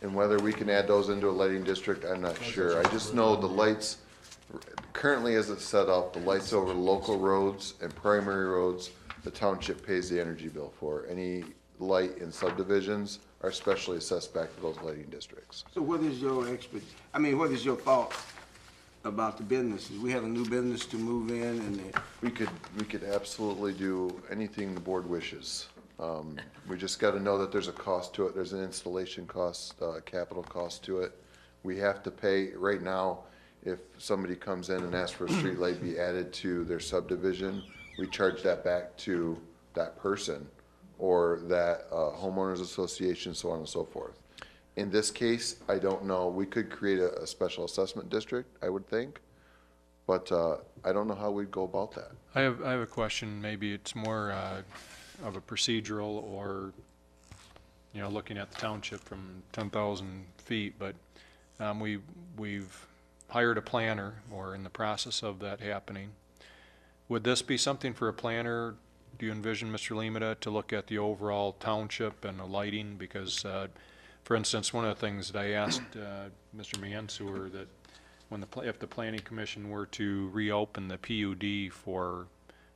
And whether we can add those into a lighting district, I'm not sure. I just know the lights, currently as it's set up, the lights over local roads and primary roads, the township pays the energy bill for. Any light in subdivisions are specially assessed back to those lighting districts. So what is your what is your thought about the businesses? We have a new business to move in and We could absolutely do anything the board wishes. We just gotta know that there's a cost to it, there's an installation cost, capital cost to it. We have to pay, right now, if somebody comes in and asks for a street light be added to their subdivision, we charge that back to that person or that homeowners association, so on and so forth. In this case, I don't know, we could create a special assessment district, I would think, but I don't know how we'd go about that. I have a question, maybe it's more of a procedural or, you know, looking at the township from 10,000 feet, but we've hired a planner, or in the process of that happening. Would this be something for a planner, do you envision, Mr. Limita, to look at the overall township and the lighting? Because, for instance, one of the things that I asked Mr. Mansour, that when if the planning commission were to reopen the PUD for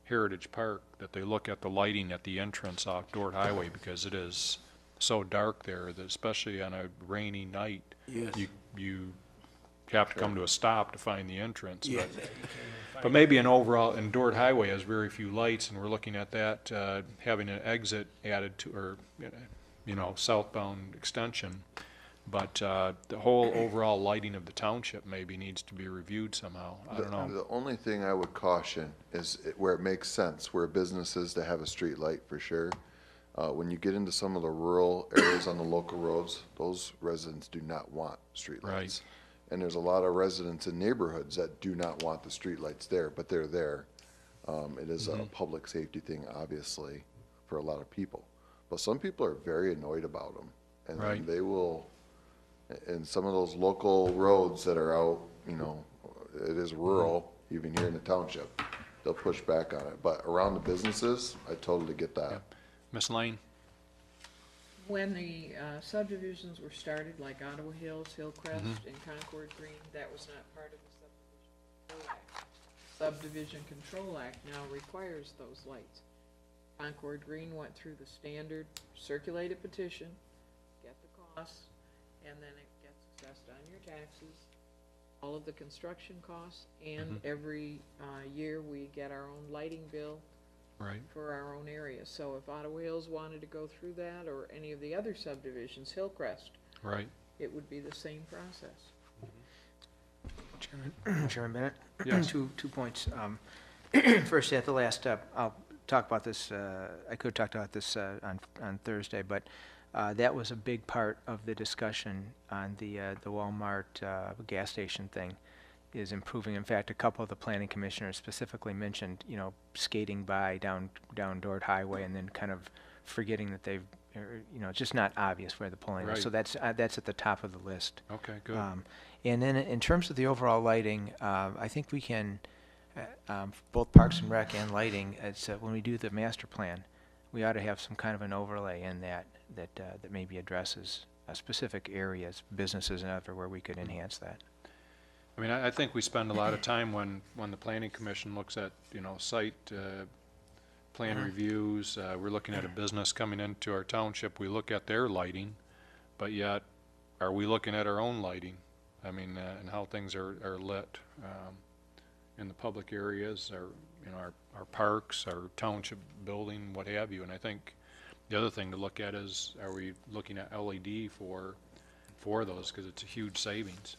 Heritage Park, that they look at the lighting at the entrance off Dort Highway, because it is so dark there that especially on a rainy night, Yes. you have to come to a stop to find the entrance. Yes. But maybe an overall, and Dort Highway has very few lights, and we're looking at that, having an exit added to, or, you know, southbound extension. But the whole overall lighting of the township maybe needs to be reviewed somehow. I don't know. The only thing I would caution is where it makes sense, where businesses to have a street light for sure. When you get into some of the rural areas on the local roads, those residents do not want street lights. Right. And there's a lot of residents in neighborhoods that do not want the street lights there, but they're there. It is a public safety thing, obviously, for a lot of people. But some people are very annoyed about them. And Right. they will, and some of those local roads that are out, you know, it is rural, even here in the township, they'll push back on it. But around the businesses, I totally get that. Yep. Ms. Lane? When the subdivisions were started, like Ottawa Hills, Hillcrest, and Concord Green, that was not part of the Subdivision Control Act. Subdivision Control Act now requires those lights. Concord Green went through the standard circulated petition, get the costs, and then it gets assessed on your taxes, all of the construction costs, and every year we get our own lighting bill Right. for our own area. So if Ottawa Hills wanted to go through that, or any of the other subdivisions, Hillcrest, Right. it would be the same process. Chairman Bennett? Yes. Two points. First, at the last, I'll talk about this, I could talk about this on Thursday, but that was a big part of the discussion on the Walmart gas station thing, is improving. In fact, a couple of the planning commissioners specifically mentioned, you know, skating by down Dort Highway and then kind of forgetting that they've, you know, it's just not obvious where the pulling is. Right. So that's at the top of the list. Okay, good. And then in terms of the overall lighting, I think we can, both Parks and Rec and lighting, it's, when we do the master plan, we ought to have some kind of an overlay in that maybe addresses specific areas, businesses and other, where we could enhance that. I mean, I think we spend a lot of time when the planning commission looks at, you know, site plan reviews, we're looking at a business coming into our township, we look at their lighting, but yet, are we looking at our own lighting? I mean, and how things are lit. in the public areas, our, you know, our parks, our township building, what have you. And I think the other thing to look at is, are we looking at LED for those, because it's a huge savings.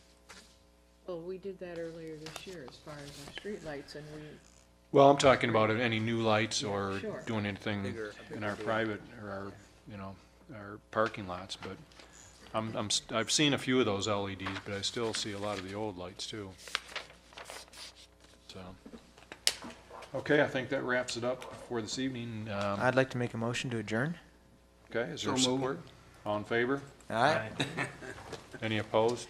Well, we did that earlier this year as far as our streetlights, and we, Well, I'm talking about any new lights or sure. doing anything in our private or our, you know, our parking lots, but I've seen a few of those LEDs, but I still see a lot of the old lights too. So, okay, I think that wraps it up for this evening. I'd like to make a motion to adjourn. Okay, is there So moved. support? All in favor? All right. Any opposed?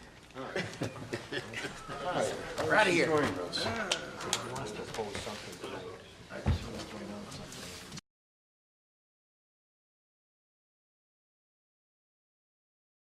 We're out of here. Join us.